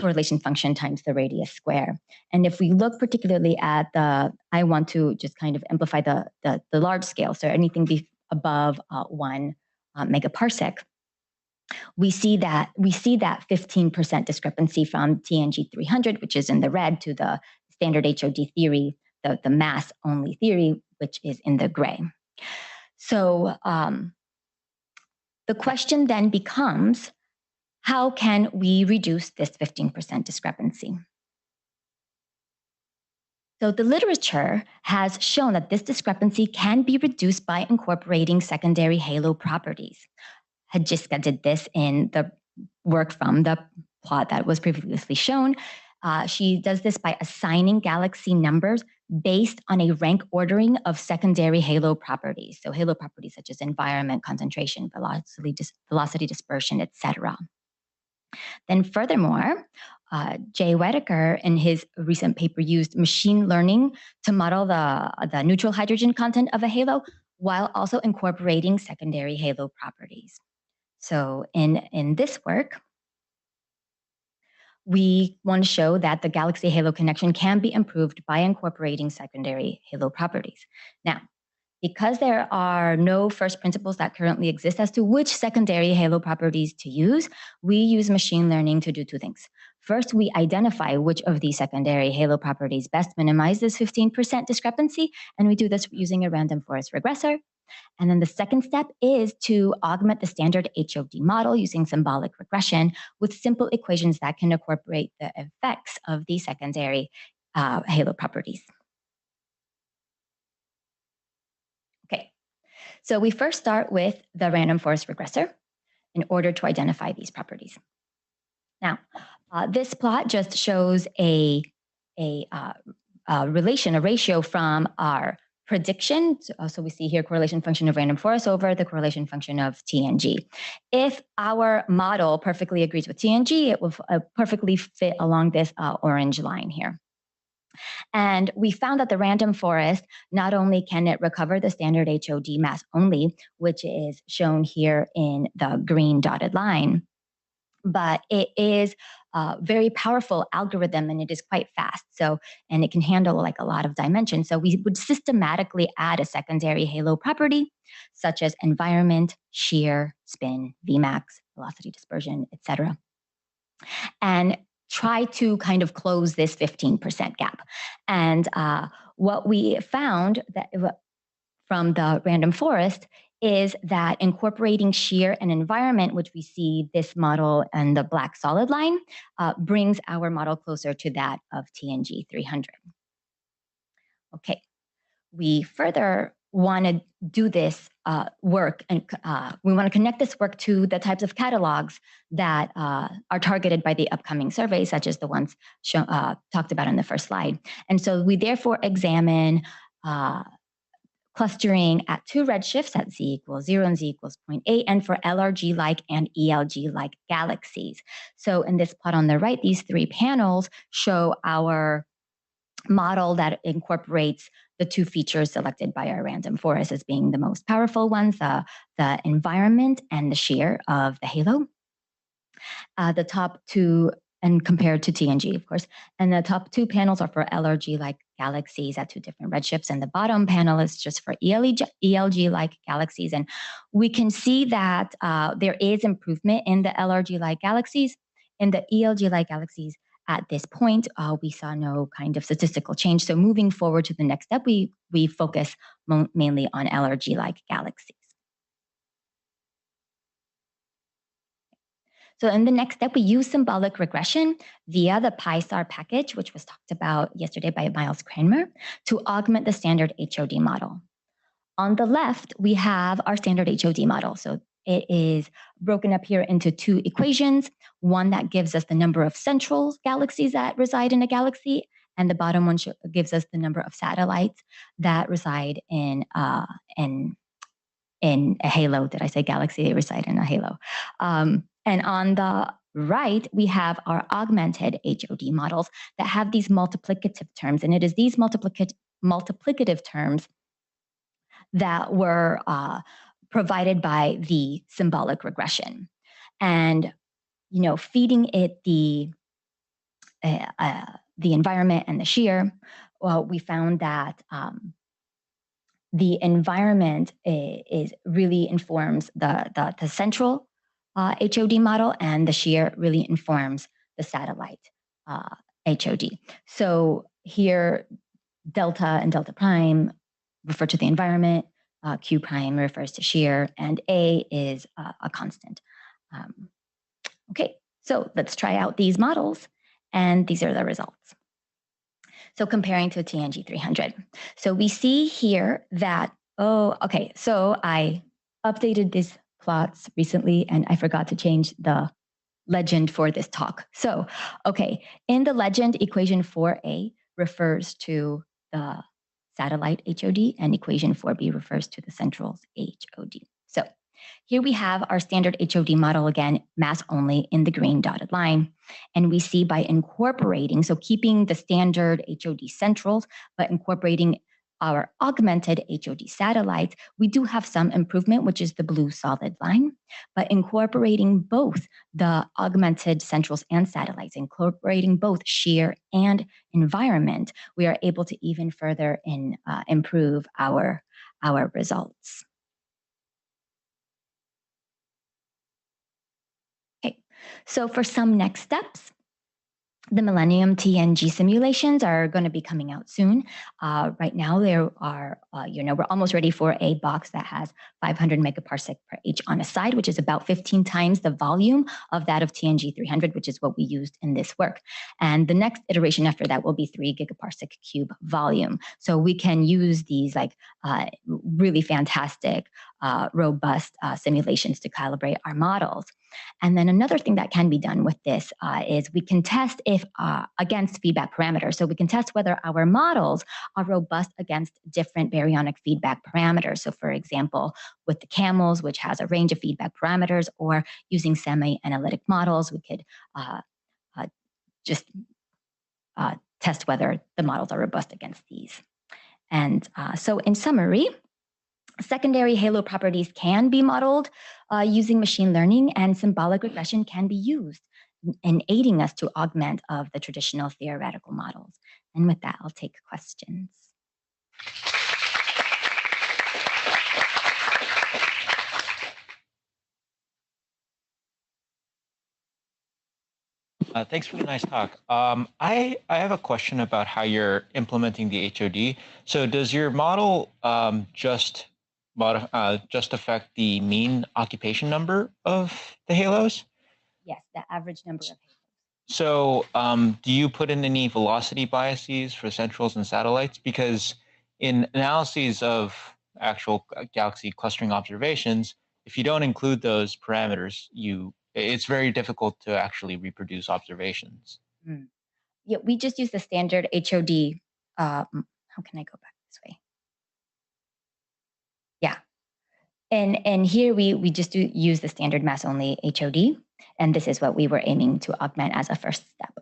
correlation function times the radius square. And if we look particularly at I want to just kind of amplify the large scale, so anything above 1 megaparsec, we see that 15% discrepancy from TNG 300, which is in the red, to the standard HOD theory, the mass only theory, which is in the gray. So the question then becomes, how can we reduce this 15% discrepancy? So the literature has shown that this discrepancy can be reduced by incorporating secondary halo properties. Hajiska did this in the work from the plot that was previously shown. She does this by assigning galaxy numbers based on a rank ordering of secondary halo properties. So halo properties such as environment, concentration, velocity dispersion, etc. Then furthermore, Jay Whitaker in his recent paper used machine learning to model the neutral hydrogen content of a halo while also incorporating secondary halo properties. So in this work, we want to show that the galaxy halo connection can be improved by incorporating secondary halo properties. Now, because there are no first principles that currently exist as to which secondary halo properties to use, we use machine learning to do 2 things. First, we identify which of these secondary halo properties best minimize this 15% discrepancy, and we do this using a random forest regressor. And then the second step is to augment the standard HOD model using symbolic regression with simple equations that can incorporate the effects of these secondary halo properties. Okay, so we first start with the random forest regressor in order to identify these properties. Now, this plot just shows a ratio from our prediction. So we see here correlation function of random forest over the correlation function of TNG. If our model perfectly agrees with TNG, it will perfectly fit along this orange line here. And we found that the random forest, not only can it recover the standard HOD mass only, which is shown here in the green dotted line, but it is a very powerful algorithm and it is quite fast. So, and it can handle like a lot of dimensions. So we would systematically add a secondary halo property, such as environment, shear, spin, Vmax, velocity dispersion, etc., and try to kind of close this 15% gap. And what we found that from the random forest is that incorporating shear and environment, which we see this model and the black solid line, brings our model closer to that of TNG 300. Okay, we further want to do this work, and we want to connect this work to the types of catalogs that are targeted by the upcoming surveys, such as the ones talked about in the first slide. And so we therefore examine clustering at 2 redshifts at z equals 0 and z equals 0.8, and for LRG-like and ELG-like galaxies. So in this plot on the right, these 3 panels show our model that incorporates the 2 features selected by our random forest as being the most powerful ones, the environment and the shear of the halo. The top 2, and compared to TNG, of course, and the top 2 panels are for LRG-like galaxies at 2 different redshifts, and the bottom panel is just for ELG-like galaxies. And we can see that there is improvement in the LRG-like galaxies. In the ELG-like galaxies, at this point, we saw no kind of statistical change. So moving forward to the next step, we focus mainly on LRG-like galaxies. So in the next step, we use symbolic regression via the PyStar package, which was talked about yesterday by Miles Cranmer, to augment the standard HOD model. On the left, we have our standard HOD model. So it is broken up here into 2 equations, one that gives us the number of central galaxies that reside in a galaxy, and the bottom one gives us the number of satellites that reside in a halo. Did I say galaxy? They reside in a halo. And on the right, we have our augmented HOD models that have these multiplicative terms. And it is these multiplicative terms that were provided by the symbolic regression. And, you know, feeding it the environment and the shear, well, we found that the environment is really informs the central HOD model, and the shear really informs the satellite HOD. So here, delta and delta prime refer to the environment, Q prime refers to shear, and A is a constant. Okay, so let's try out these models, and these are the results. So comparing to TNG 300. So we see here that, so I updated these plots recently, and I forgot to change the legend for this talk. So, okay, in the legend, equation 4a refers to the satellite HOD, and equation 4b refers to the central's HOD. So here we have our standard HOD model again, mass only in the green dotted line. And we see by incorporating, so keeping the standard HOD centrals, but incorporating our augmented HOD satellites, we do have some improvement, which is the blue solid line. But incorporating both the augmented centrals and satellites, incorporating both shear and environment, we are able to even further improve our results. Okay, so for some next steps, the Millennium TNG simulations are going to be coming out soon. Right now, there are, we're almost ready for a box that has 500 megaparsec per H on a side, which is about 15 times the volume of that of TNG 300, which is what we used in this work. And the next iteration after that will be 3 gigaparsec cube volume. So we can use these like really fantastic, robust simulations to calibrate our models. And then another thing that can be done with this is we can test if against feedback parameters. So we can test whether our models are robust against different baryonic feedback parameters. So for example, with the camels, which has a range of feedback parameters, or using semi-analytic models, we could just test whether the models are robust against these. And so in summary, secondary halo properties can be modeled using machine learning, and symbolic regression can be used in aiding us to augment of the traditional theoretical models. And with that, I'll take questions. Thanks for the nice talk. I have a question about how you're implementing the HOD. So does your model just affect the mean occupation number of the halos? Yes, the average number of halos. So do you put in any velocity biases for centrals and satellites? Because in analyses of actual galaxy clustering observations, if you don't include those parameters, it's very difficult to actually reproduce observations. Yeah, we just use the standard HOD. How can I go back this way? Yeah. And here we just use the standard mass only HOD. And this is what we were aiming to augment as a first step.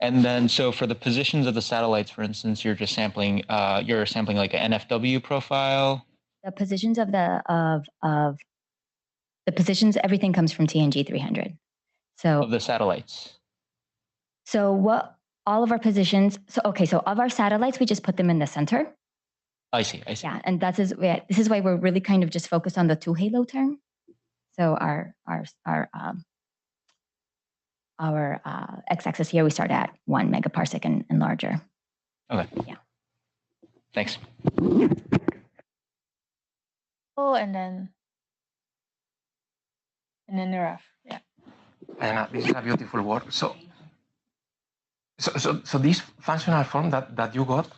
And then, so for the positions of the satellites, for instance, you're just sampling, like an NFW profile. The positions of the positions, everything comes from TNG 300. So of the satellites. So what all of our positions? So of our satellites, we just put them in the center. I see. Yeah, and this is why we're really kind of just focused on the 2 halo term. So our x-axis here, we start at 1 megaparsec and larger. Okay. Yeah. Thanks. Oh, and then Niraf. Yeah. And this is a beautiful work. So this functional form that you got,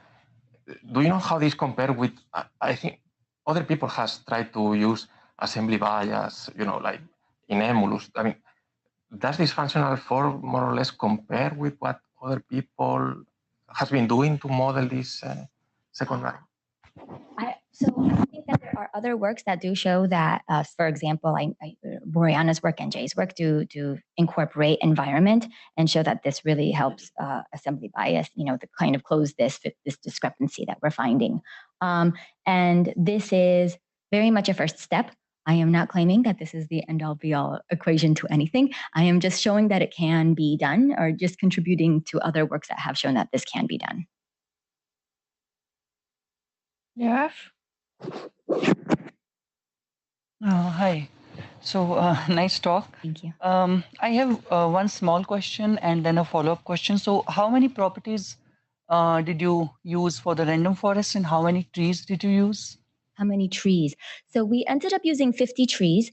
do you know how this compare with? I think other people has tried to use assembly bias, like in Emulus. I mean, does this functional form more or less compare with what other people has been doing to model this secondary? So I think that there are other works that do show that, for example, Boreana's work and Jay's work do incorporate environment and show that this really helps assembly bias, to kind of close this discrepancy that we're finding. And this is very much a first step. I am not claiming that this is the end-all be-all equation to anything. I am just showing that it can be done, or just contributing to other works that have shown that this can be done. Yeah. Hi. So nice talk. Thank you. I have one small question and then a follow-up question. So how many properties did you use for the random forest, and how many trees did you use? How many trees? So we ended up using 50 trees.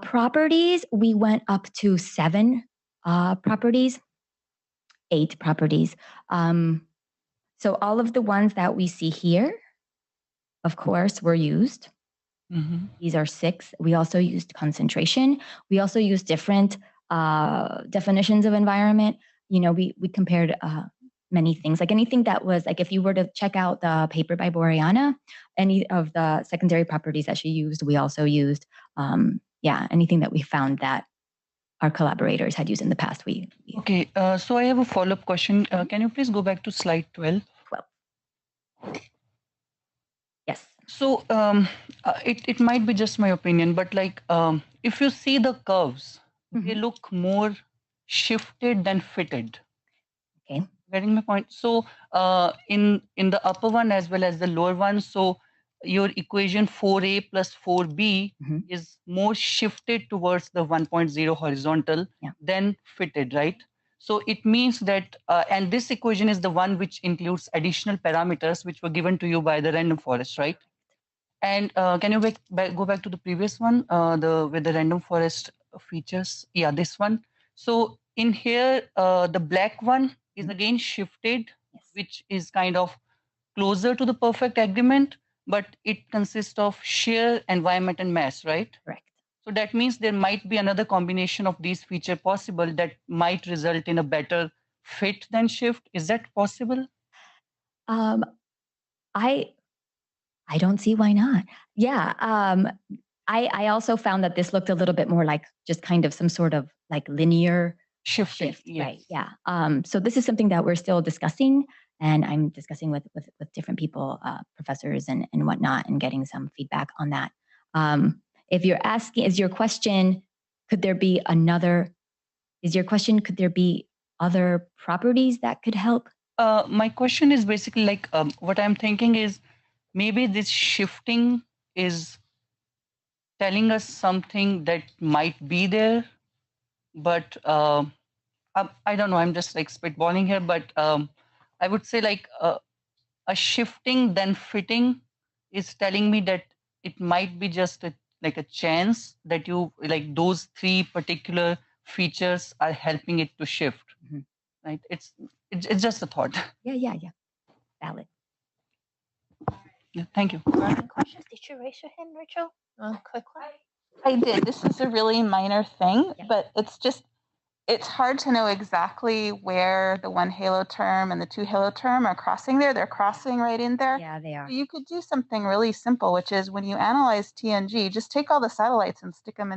Properties, we went up to 7 properties, 8 properties. So all of the ones that we see here, of course, were used. Mm-hmm. These are 6. We also used concentration. We also used different definitions of environment. We compared many things, like anything that was like, if you were to check out the paper by Boreana, any of the secondary properties that she used, we also used. Anything that we found that our collaborators had used in the past. Okay, so I have a follow-up question. Can you please go back to slide 12? 12. Yes. So it might be just my opinion, but if you see the curves, they look more shifted than fitted. Okay. Getting my point? So in the upper one as well as the lower one, so your equation 4a plus 4b is more shifted towards the 1.0 horizontal than fitted, right? So it means that, and this equation is the one which includes additional parameters which were given to you by the random forest, right? And can you go back to the previous one, with the random forest features? Yeah, this one. So in here, the black one is again shifted, which is kind of closer to the perfect agreement, but it consists of shear, environment, and mass, right? Correct. So that means there might be another combination of these features possible that might result in a better fit than shift. Is that possible? I don't see why not. Yeah. I also found that this looked a little bit more like just kind of some sort of like linear shift. Yes. Right. Yeah. So this is something that we're still discussing, and I'm discussing with different people, professors and whatnot, and getting some feedback on that. If you're asking, is your question, could there be other properties that could help? My question is basically like, what I'm thinking is maybe this shifting is telling us something that might be there, but I don't know, I'm just like spitballing here, but I would say like a shifting then fitting is telling me that it might be just like a chance that you like those 3 particular features are helping it to shift, right? It's just a thought. Yeah. Valid. Yeah, thank you. Burning questions? Did you raise your hand, Rachel? Quick one. I did. This is a really minor thing, Yeah. but it's hard to know exactly where the one halo term and the two halo term are crossing there. They're crossing right in there. Yeah, they are. You could do something really simple, which is when you analyze TNG, just take all the satellites and stick them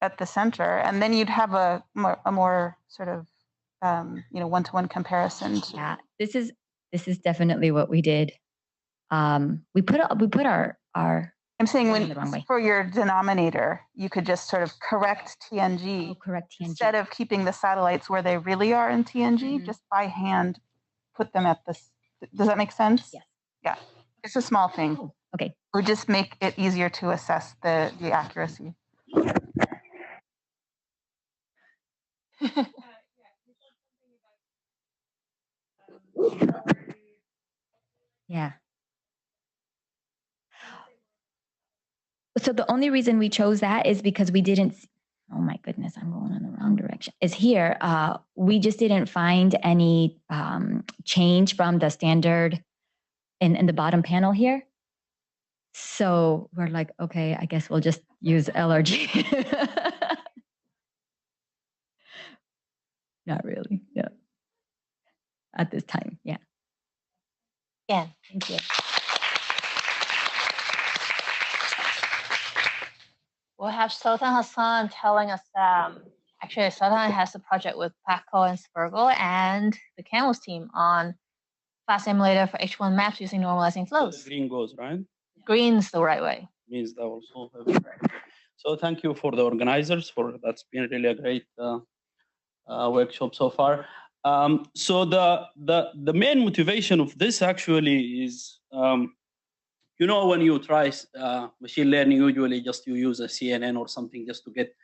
at the center, and then you'd have a more sort of one-to-one comparison. Yeah, this is definitely what we did. We put our I'm saying in the wrong way. for your denominator, you could just sort of correct TNG. Correct TNG. Instead of keeping the satellites where they really are in TNG, just by hand put them at this. Does that make sense? Yes. Yeah. It's a small thing. Oh, okay. It would just make it easier to assess the accuracy. Yeah. So the only reason we chose that is because we didn't. Oh my goodness, I'm going in the wrong direction. Is here. We just didn't find any change from the standard in the bottom panel here. So we're like, okay, I guess we'll just use LRG. Not really. Yeah. At this time, yeah. Yeah. Thank you. We'll have Sultan Hassan telling us, actually Sultan has a project with Paco and Spergel and the Camels team on fast simulator for H1 maps using normalizing flows. Green goes, right? Green's the right way. Means that also. So thank you for the organizers that's been really a great workshop so far. So the main motivation of this actually is, when you try machine learning, usually just you use a CNN or something just to get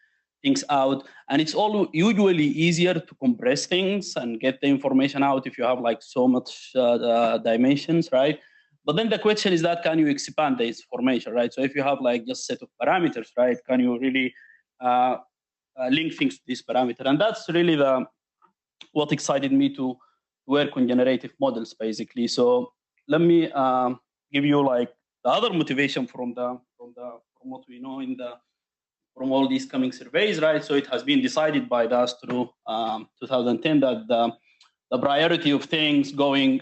things out, and it's all usually easier to compress things and get the information out if you have like so much dimensions, right? But then the question is that can you expand this information, right? So if you have like just set of parameters, right, can you really link things to this parameter? And that's really what excited me to work on generative models, basically. So let me give you like the other motivation from what we know from all these coming surveys, right? So it has been decided by us through 2010 that the priority of things going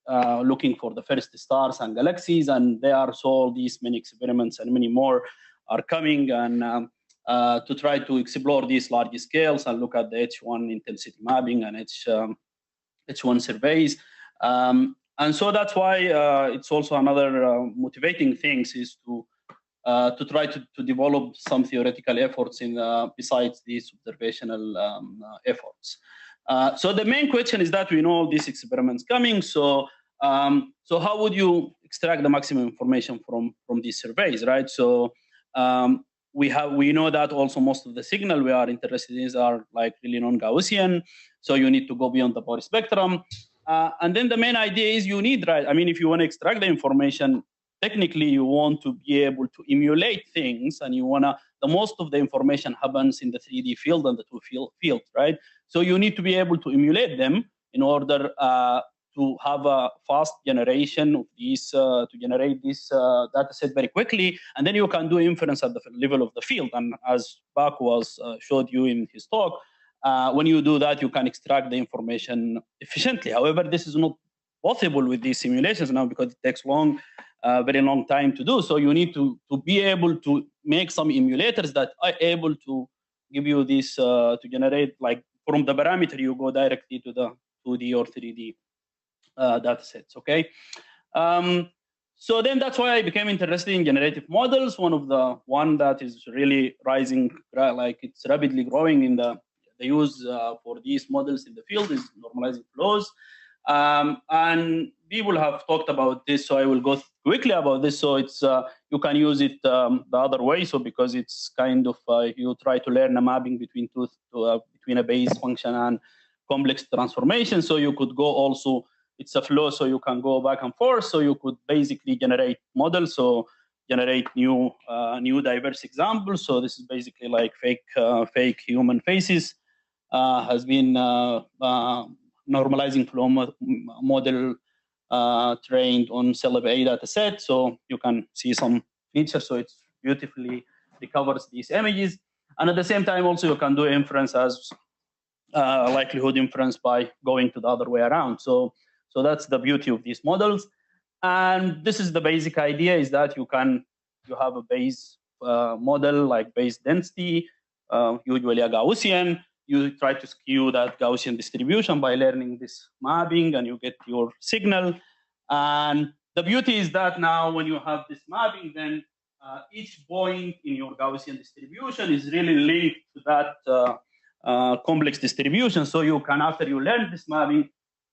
looking for the first stars and galaxies, and there are so all these many experiments and many more are coming, and to try to explore these large scales and look at the H1 intensity mapping and H1 surveys. And so that's why it's also another motivating things is to try to develop some theoretical efforts in besides these observational efforts. So the main question is that we know all these experiments coming. So how would you extract the maximum information from these surveys, right? So we know that also most of the signal we are interested in are like really non-Gaussian. So you need to go beyond the Bohr spectrum. And then the main idea is you need, right? I mean, if you want to extract the information, technically you want to be able to emulate things, and the most of the information happens in the 3D field and the 2D field, right? So you need to be able to emulate them in order to have a fast generation of these, to generate this data set very quickly, and then you can do inference at the level of the field. And as Bak was showed you in his talk, when you do that, you can extract the information efficiently. However, this is not possible with these simulations now because it takes very long time to do. So you need to be able to make some emulators that are able to give you this to generate, like from the parameter, you go directly to the 2D or 3D data sets, okay? So then that's why I became interested in generative models. One that is really rising, like it's rapidly growing in the use for these models in the field is normalizing flows. And people have talked about this, so I will go quickly about this. So it's you can use it the other way. So because it's kind of you try to learn a mapping between between a base function and complex transformation. So you could go also. It's a flow, so you can go back and forth. So you could basically generate models. So generate new diverse examples. So this is basically like fake human faces. Has been normalizing flow model trained on CELB-A data set. So you can see some features. So it beautifully recovers these images. And at the same time, also you can do inference as likelihood inference by going to the other way around. So that's the beauty of these models. And this is the basic idea, is that you have a base model like base density, usually a Gaussian. You try to skew that Gaussian distribution by learning this mapping, and you get your signal. And the beauty is that now when you have this mapping, then each point in your Gaussian distribution is really linked to that complex distribution. So you can, after you learn this mapping,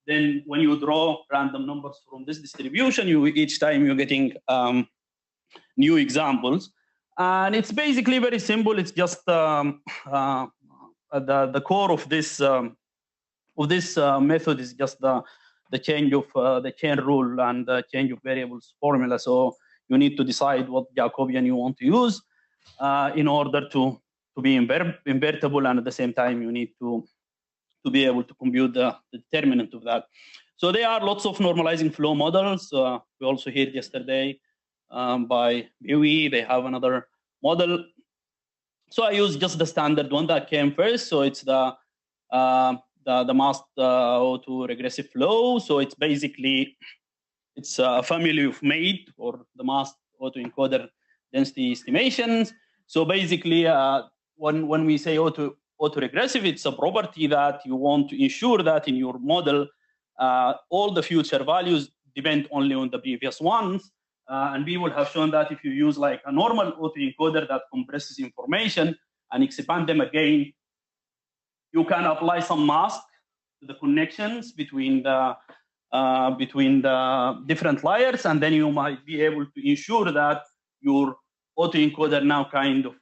then when you draw random numbers from this distribution, each time you're getting new examples. And it's basically very simple. It's just the core of this method is just the change of the chain rule and the change of variables formula. So you need to decide what Jacobian you want to use in order to be invertible, and at the same time you need to be able to compute the determinant of that. So there are lots of normalizing flow models. We also heard yesterday by BUI, they have another model. So I use just the standard one that came first. So it's the masked autoregressive flow. So it's basically, it's a family of made, or the masked autoencoder density estimations. So basically, when we say autoregressive, it's a property that you want to ensure that in your model, all the future values depend only on the previous ones. And we will have shown that if you use like a normal autoencoder that compresses information and expand them again, you can apply some mask to the connections between the different layers, and then you might be able to ensure that your autoencoder now kind of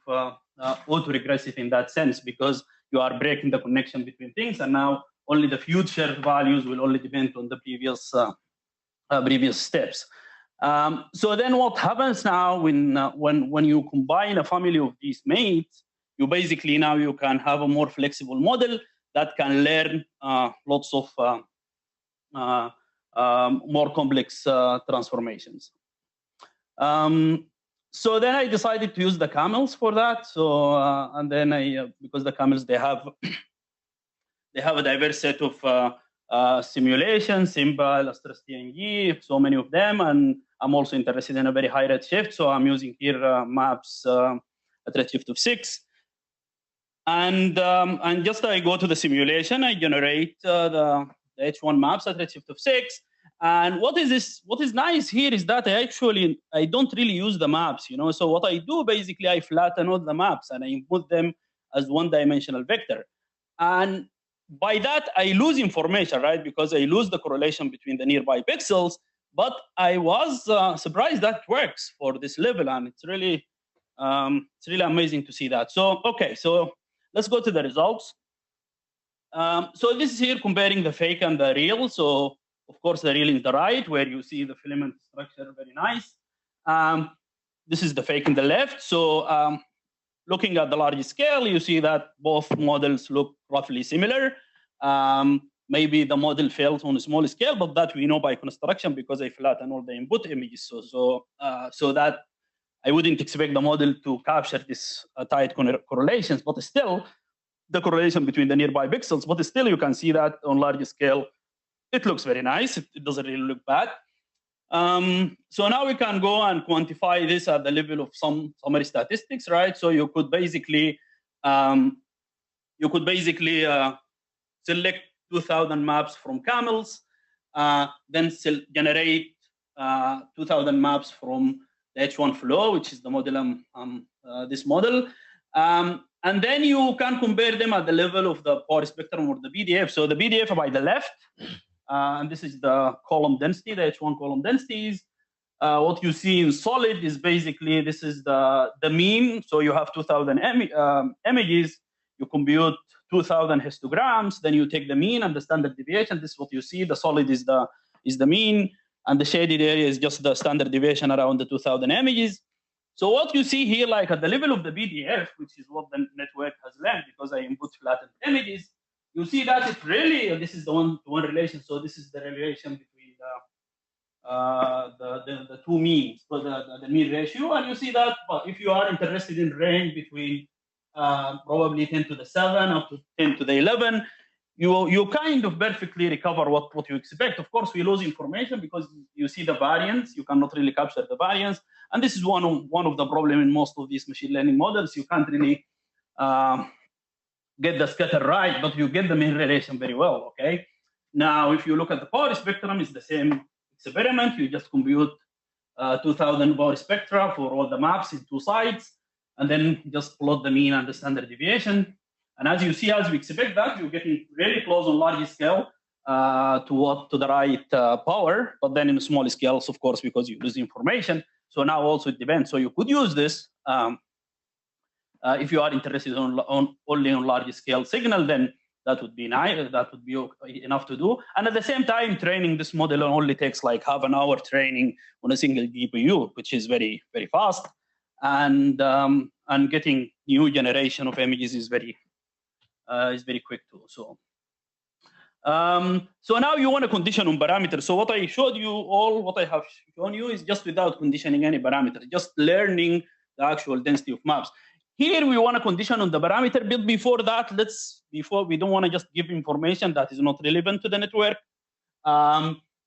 autoregressive in that sense, because you are breaking the connection between things, and now only the future values will only depend on the previous steps. So then what happens now when you combine a family of these mates, you basically now you can have a more flexible model that can learn lots of more complex transformations. So then I decided to use the camels for that. So and then because the camels they have a diverse set of simulations, simple, astrostng, so many of them, and I'm also interested in a very high redshift. So I'm using here maps at redshift of 6. And just I go to the simulation, I generate the H1 maps at redshift of 6. And what is nice here is that I don't really use the maps, you know. So what I do basically, I flatten out the maps and I input them as one-dimensional vector. And by that, I lose information, right? Because I lose the correlation between the nearby pixels. But I was surprised that works for this level, and it's really amazing to see that. So okay, so let's go to the results. So this is here comparing the fake and the real. So of course, the real is the right, where you see the filament structure very nice. This is the fake in the left. So looking at the large scale, you see that both models look roughly similar. Maybe the model fails on a small scale, but that we know by construction because I flatten all the input images. So that I wouldn't expect the model to capture this tight correlations, but still the correlation between the nearby pixels, but still you can see that on large scale, it looks very nice. It doesn't really look bad. So now we can go and quantify this at the level of some summary statistics, right? So you could basically select 2,000 maps from camels, then generate 2,000 maps from the H1 flow, which is the model this model. And then you can compare them at the level of the power spectrum or the BDF. So the BDF by the left, and this is the column density, the H1 column densities. What you see in solid is basically, this is the mean. So you have 2,000 images, you compute 2,000 histograms, then you take the mean and the standard deviation. This is what you see. The solid is the mean, and the shaded area is just the standard deviation around the 2,000 images. So what you see here, like at the level of the BDF, which is what the network has learned because I input flattened images, you see that it really, this is the one-to-one relation. So this is the relation between the two means, so the mean ratio, and you see that if you are interested in range between probably 10 to the 7 up to 10 to the 11, you kind of perfectly recover what you expect. Of course, we lose information because you see the variance. You cannot really capture the variance, and this is one of the problem in most of these machine learning models. You can't really get the scatter right, but you get the mean relation very well. Okay. Now, if you look at the power spectrum, it's the same experiment. You just compute 2,000 power spectra for all the maps in two sides, and then just plot the mean and the standard deviation. And as you see, as we expect that, you're getting really close on large scale to the right power, but then in small scales, of course, because you lose information. So now also it depends. So you could use this if you are interested only on large scale signal, then that would be nice. That would be enough to do. And at the same time, training this model only takes like half an hour training on a single GPU, which is very, very fast. And getting new generation of images is very quick too. So now you want a condition on parameters. So what I showed you what I have shown you is just without conditioning any parameter, just learning the actual density of maps. Here we want a condition on the parameter, but before that, we don't want to just give information that is not relevant to the network.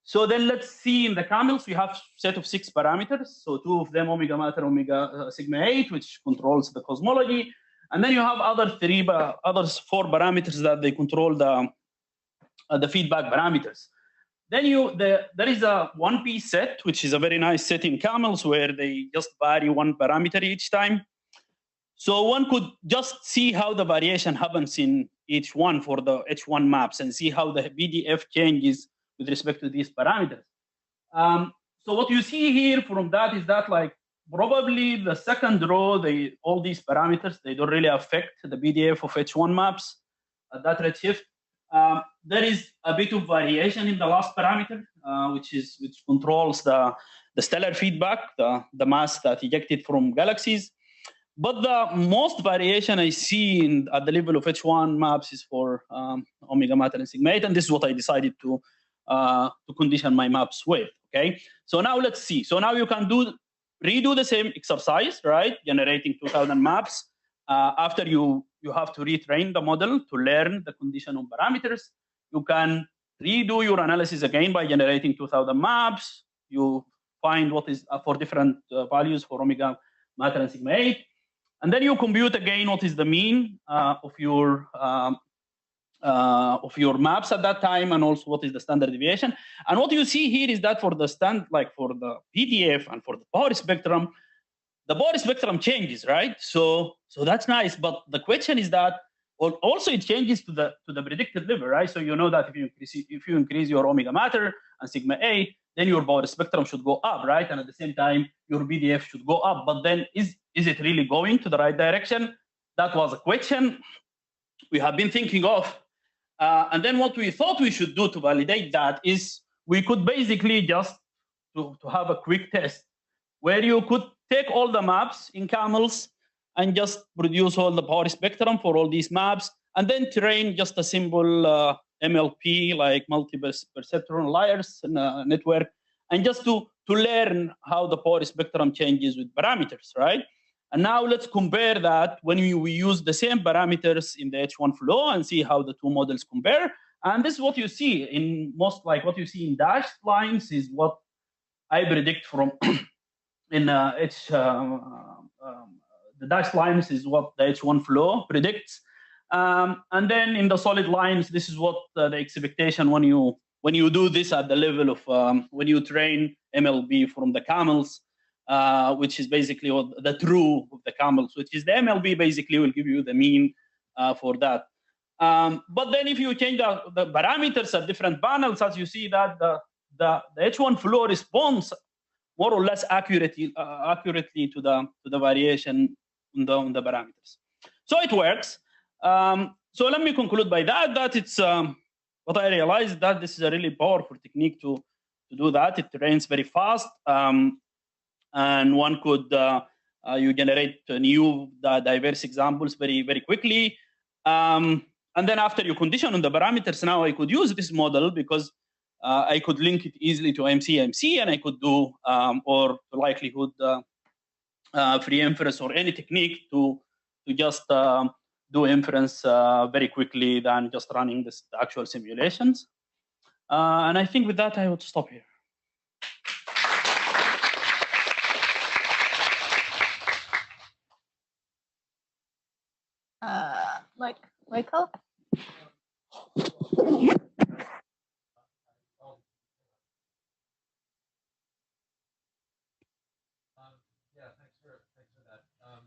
So then let's see in the camels, we have set of 6 parameters. So 2 of them, omega matter, omega sigma 8, which controls the cosmology. And then you have others 4 parameters that they control the feedback parameters. Then there is a 1-piece set, which is a very nice set in camels where they just vary 1 parameter each time. So one could just see how the variation happens in each one for the H1 maps and see how the PDF changes with respect to these parameters. So what you see here from that is that like probably the second row, all these parameters, they don't really affect the PDF of H1 maps at that redshift. There is a bit of variation in the last parameter, which controls the stellar feedback, the mass that ejected from galaxies. But the most variation I see at the level of H1 maps is for omega matter and sigma 8, and this is what I decided to condition my maps with. Okay, so now let's see. So now you can redo the same exercise, right? Generating 2,000 maps. After you have to retrain the model to learn the condition on parameters. You can redo your analysis again by generating 2,000 maps. You find what is for different values for omega matter and sigma 8. And then you compute again what is the mean of your maps at that time, and also what is the standard deviation. And what you see here is that for the for the PDF and for the power spectrum, the power spectrum changes, right? So that's nice. But the question is that also it changes to the predicted level, right? So you know that if you increase your omega matter and sigma 8, then your power spectrum should go up, right? And at the same time, your PDF should go up. But then is it really going to the right direction? That was a question we have been thinking of. And then what we thought we should do to validate that is we could basically just to have a quick test where you could take all the maps in camels and just produce all the power spectrum for all these maps, and then train just a simple MLP, like multiple perceptron layers network, and just to learn how the power spectrum changes with parameters, right? And now let's compare that when we use the same parameters in the H1 flow and see how the two models compare. And this is what you see in what you see in dashed lines is what I predict from in the dashed lines is what the H1 flow predicts. And then in the solid lines, this is what the expectation when you do this at the level of when you train MLB from the camels, which is basically what the true of the camels, which is the MLB basically will give you the mean for that. But then if you change the parameters at different panels, as you see that the H1 flow responds more or less accurately to the variation on the parameters. So it works. So let me conclude by that it's what I realized that this is a really powerful technique to do that. It trains very fast, and one could you generate new diverse examples very, very quickly. And then after you condition on the parameters, now I could use this model because I could link it easily to MC, and I could do or likelihood free inference or any technique to just do inference very quickly than just running the actual simulations. And I think with that, I would stop here. Michael? Yeah, thanks for that. I'm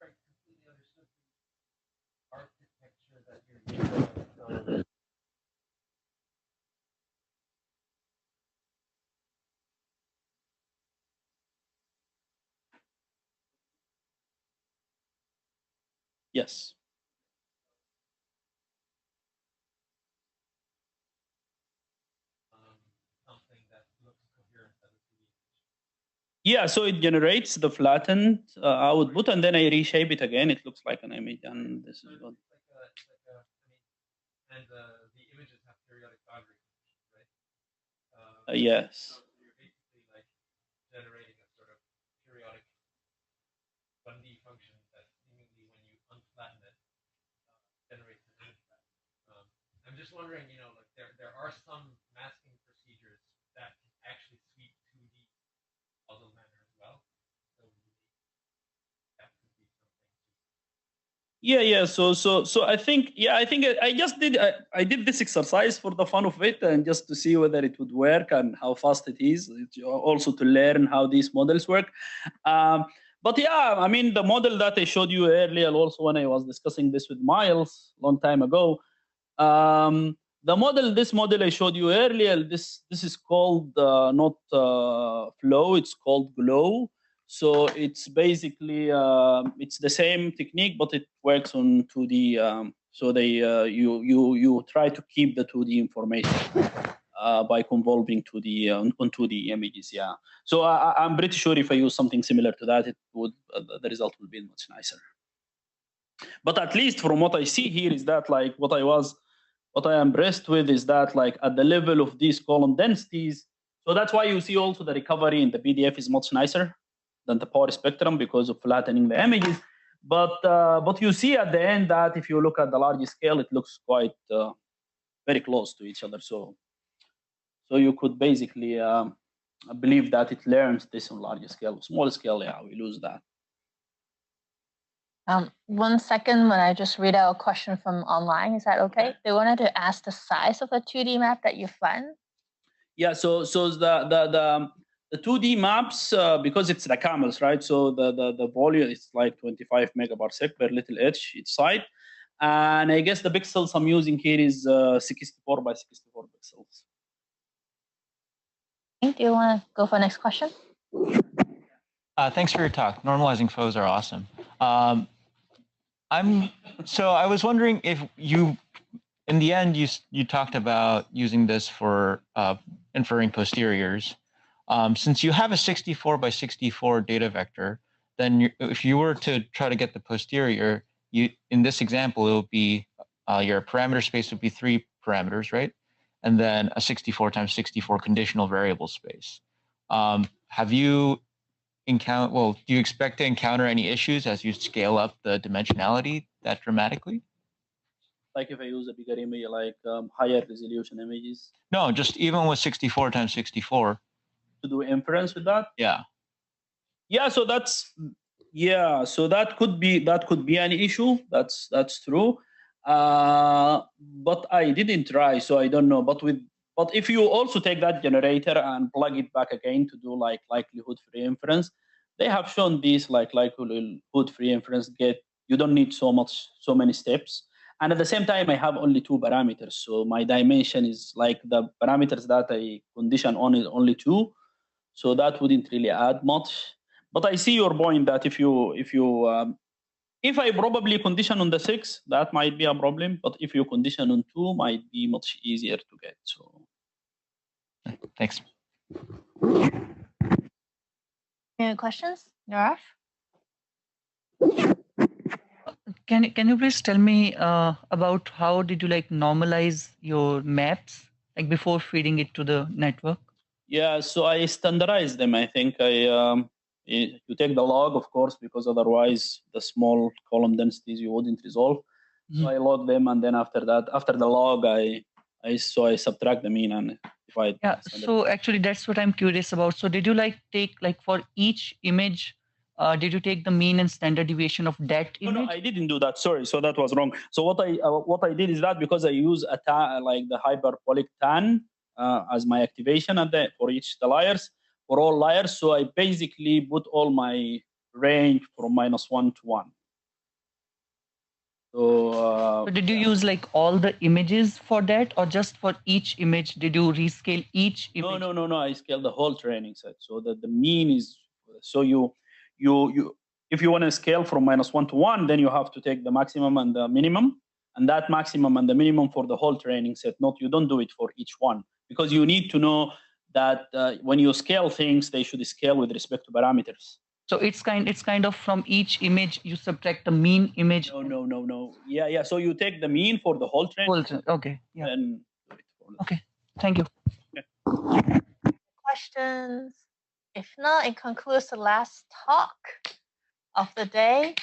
completely understood the architecture that you're using. Yes. Something that looks coherent as a 2D. Yeah, so it generates the flattened output, and then I reshape it again. It looks like an image, and this is what. And the images have periodic boundary conditions, right? Yes. So you're basically like generating a sort of periodic 1D function that seemingly, when you unflatten it, generates an image back. I'm just wondering, like there are some masking procedures that can actually sweep 2D puzzle manner as well. So that could be something. Yeah. So I think I just did I did this exercise for the fun of it and just to see whether it would work and how fast it is. It's also to learn how these models work. But yeah, I mean the model that I showed you earlier, also when I was discussing this with Miles long time ago. This model I showed you earlier, this is called not flow, it's called glow. So it's basically it's the same technique, but it works on 2D. So they you try to keep the 2D information by convolving to the on 2D images. Yeah. So I'm pretty sure if I use something similar to that, it would the result would be much nicer. But at least from what I see here is that like what I am impressed with is that like at the level of these column densities, so that's why you see also the recovery in the PDF is much nicer than the power spectrum because of flattening the images. But you see at the end that if you look at the large scale, it looks quite very close to each other. So you could basically believe that it learns this on large scale. Small scale, yeah, we lose that. 1 second, when I just read out a question from online, is that okay? They wanted to ask the size of the 2D map that you flattened. Yeah, so the 2D maps because it's the camels, right? So the volume is like 25 megaparsec per little h each side, and I guess the pixels I'm using here is 64 by 64 pixels. Do you want to go for the next question? Thanks for your talk. Normalizing flows are awesome. I was wondering if you, in the end, you talked about using this for inferring posteriors. Since you have a 64 by 64 data vector, then if you were to try to get the posterior, in this example, it would be your parameter space would be 3 parameters, right? And then a 64 times 64 conditional variable space. Have you do you expect to encounter any issues as you scale up the dimensionality that dramatically? Like if I use a bigger image, like higher resolution images? No, just even with 64 times 64. To do inference with that? Yeah. Yeah, so so that could be an issue. That's true. But I didn't try, so I don't know. But if you also take that generator and plug it back again to do like likelihood free inference, they have shown these like likelihood free inference you don't need so many steps. And at the same time, I have only 2 parameters. So my dimension is like the parameters that I condition on is only 2. So that wouldn't really add much. But I see your point that if I probably condition on the 6, that might be a problem. But if you condition on 2, might be much easier to get. So thanks. Any questions, Narash? can you please tell me about how did you like normalize your maps like before feeding it to the network? Yeah, so I standardize them. I think you take the log, of course, because otherwise the small column densities you wouldn't resolve. So I log them, and then after that, after the log, I subtract the mean and divide. Yeah. So actually, that's what I'm curious about. So did you like take like for each image? Did you take the mean and standard deviation of that image? No, I didn't do that. Sorry, so that was wrong. So what I did is that because I use a like the hyperbolic tan as my activation and for each the layers for all layers. So I basically put all my range from -1 to 1. So did you use like all the images for that, or just for each image? Did you rescale each image? No. I scale the whole training set so that the mean is so you if you want to scale from -1 to 1, then you have to take the maximum and the minimum, and that maximum and the minimum for the whole training set. Not you don't do it for each one because you need to know that when you scale things, they should scale with respect to parameters. So it's kind of from each image you subtract the mean image. No. Yeah. So you take the mean for the whole training. Okay. Yeah. And okay. Thank you. Okay. Questions? If not, it concludes the last talk of the day.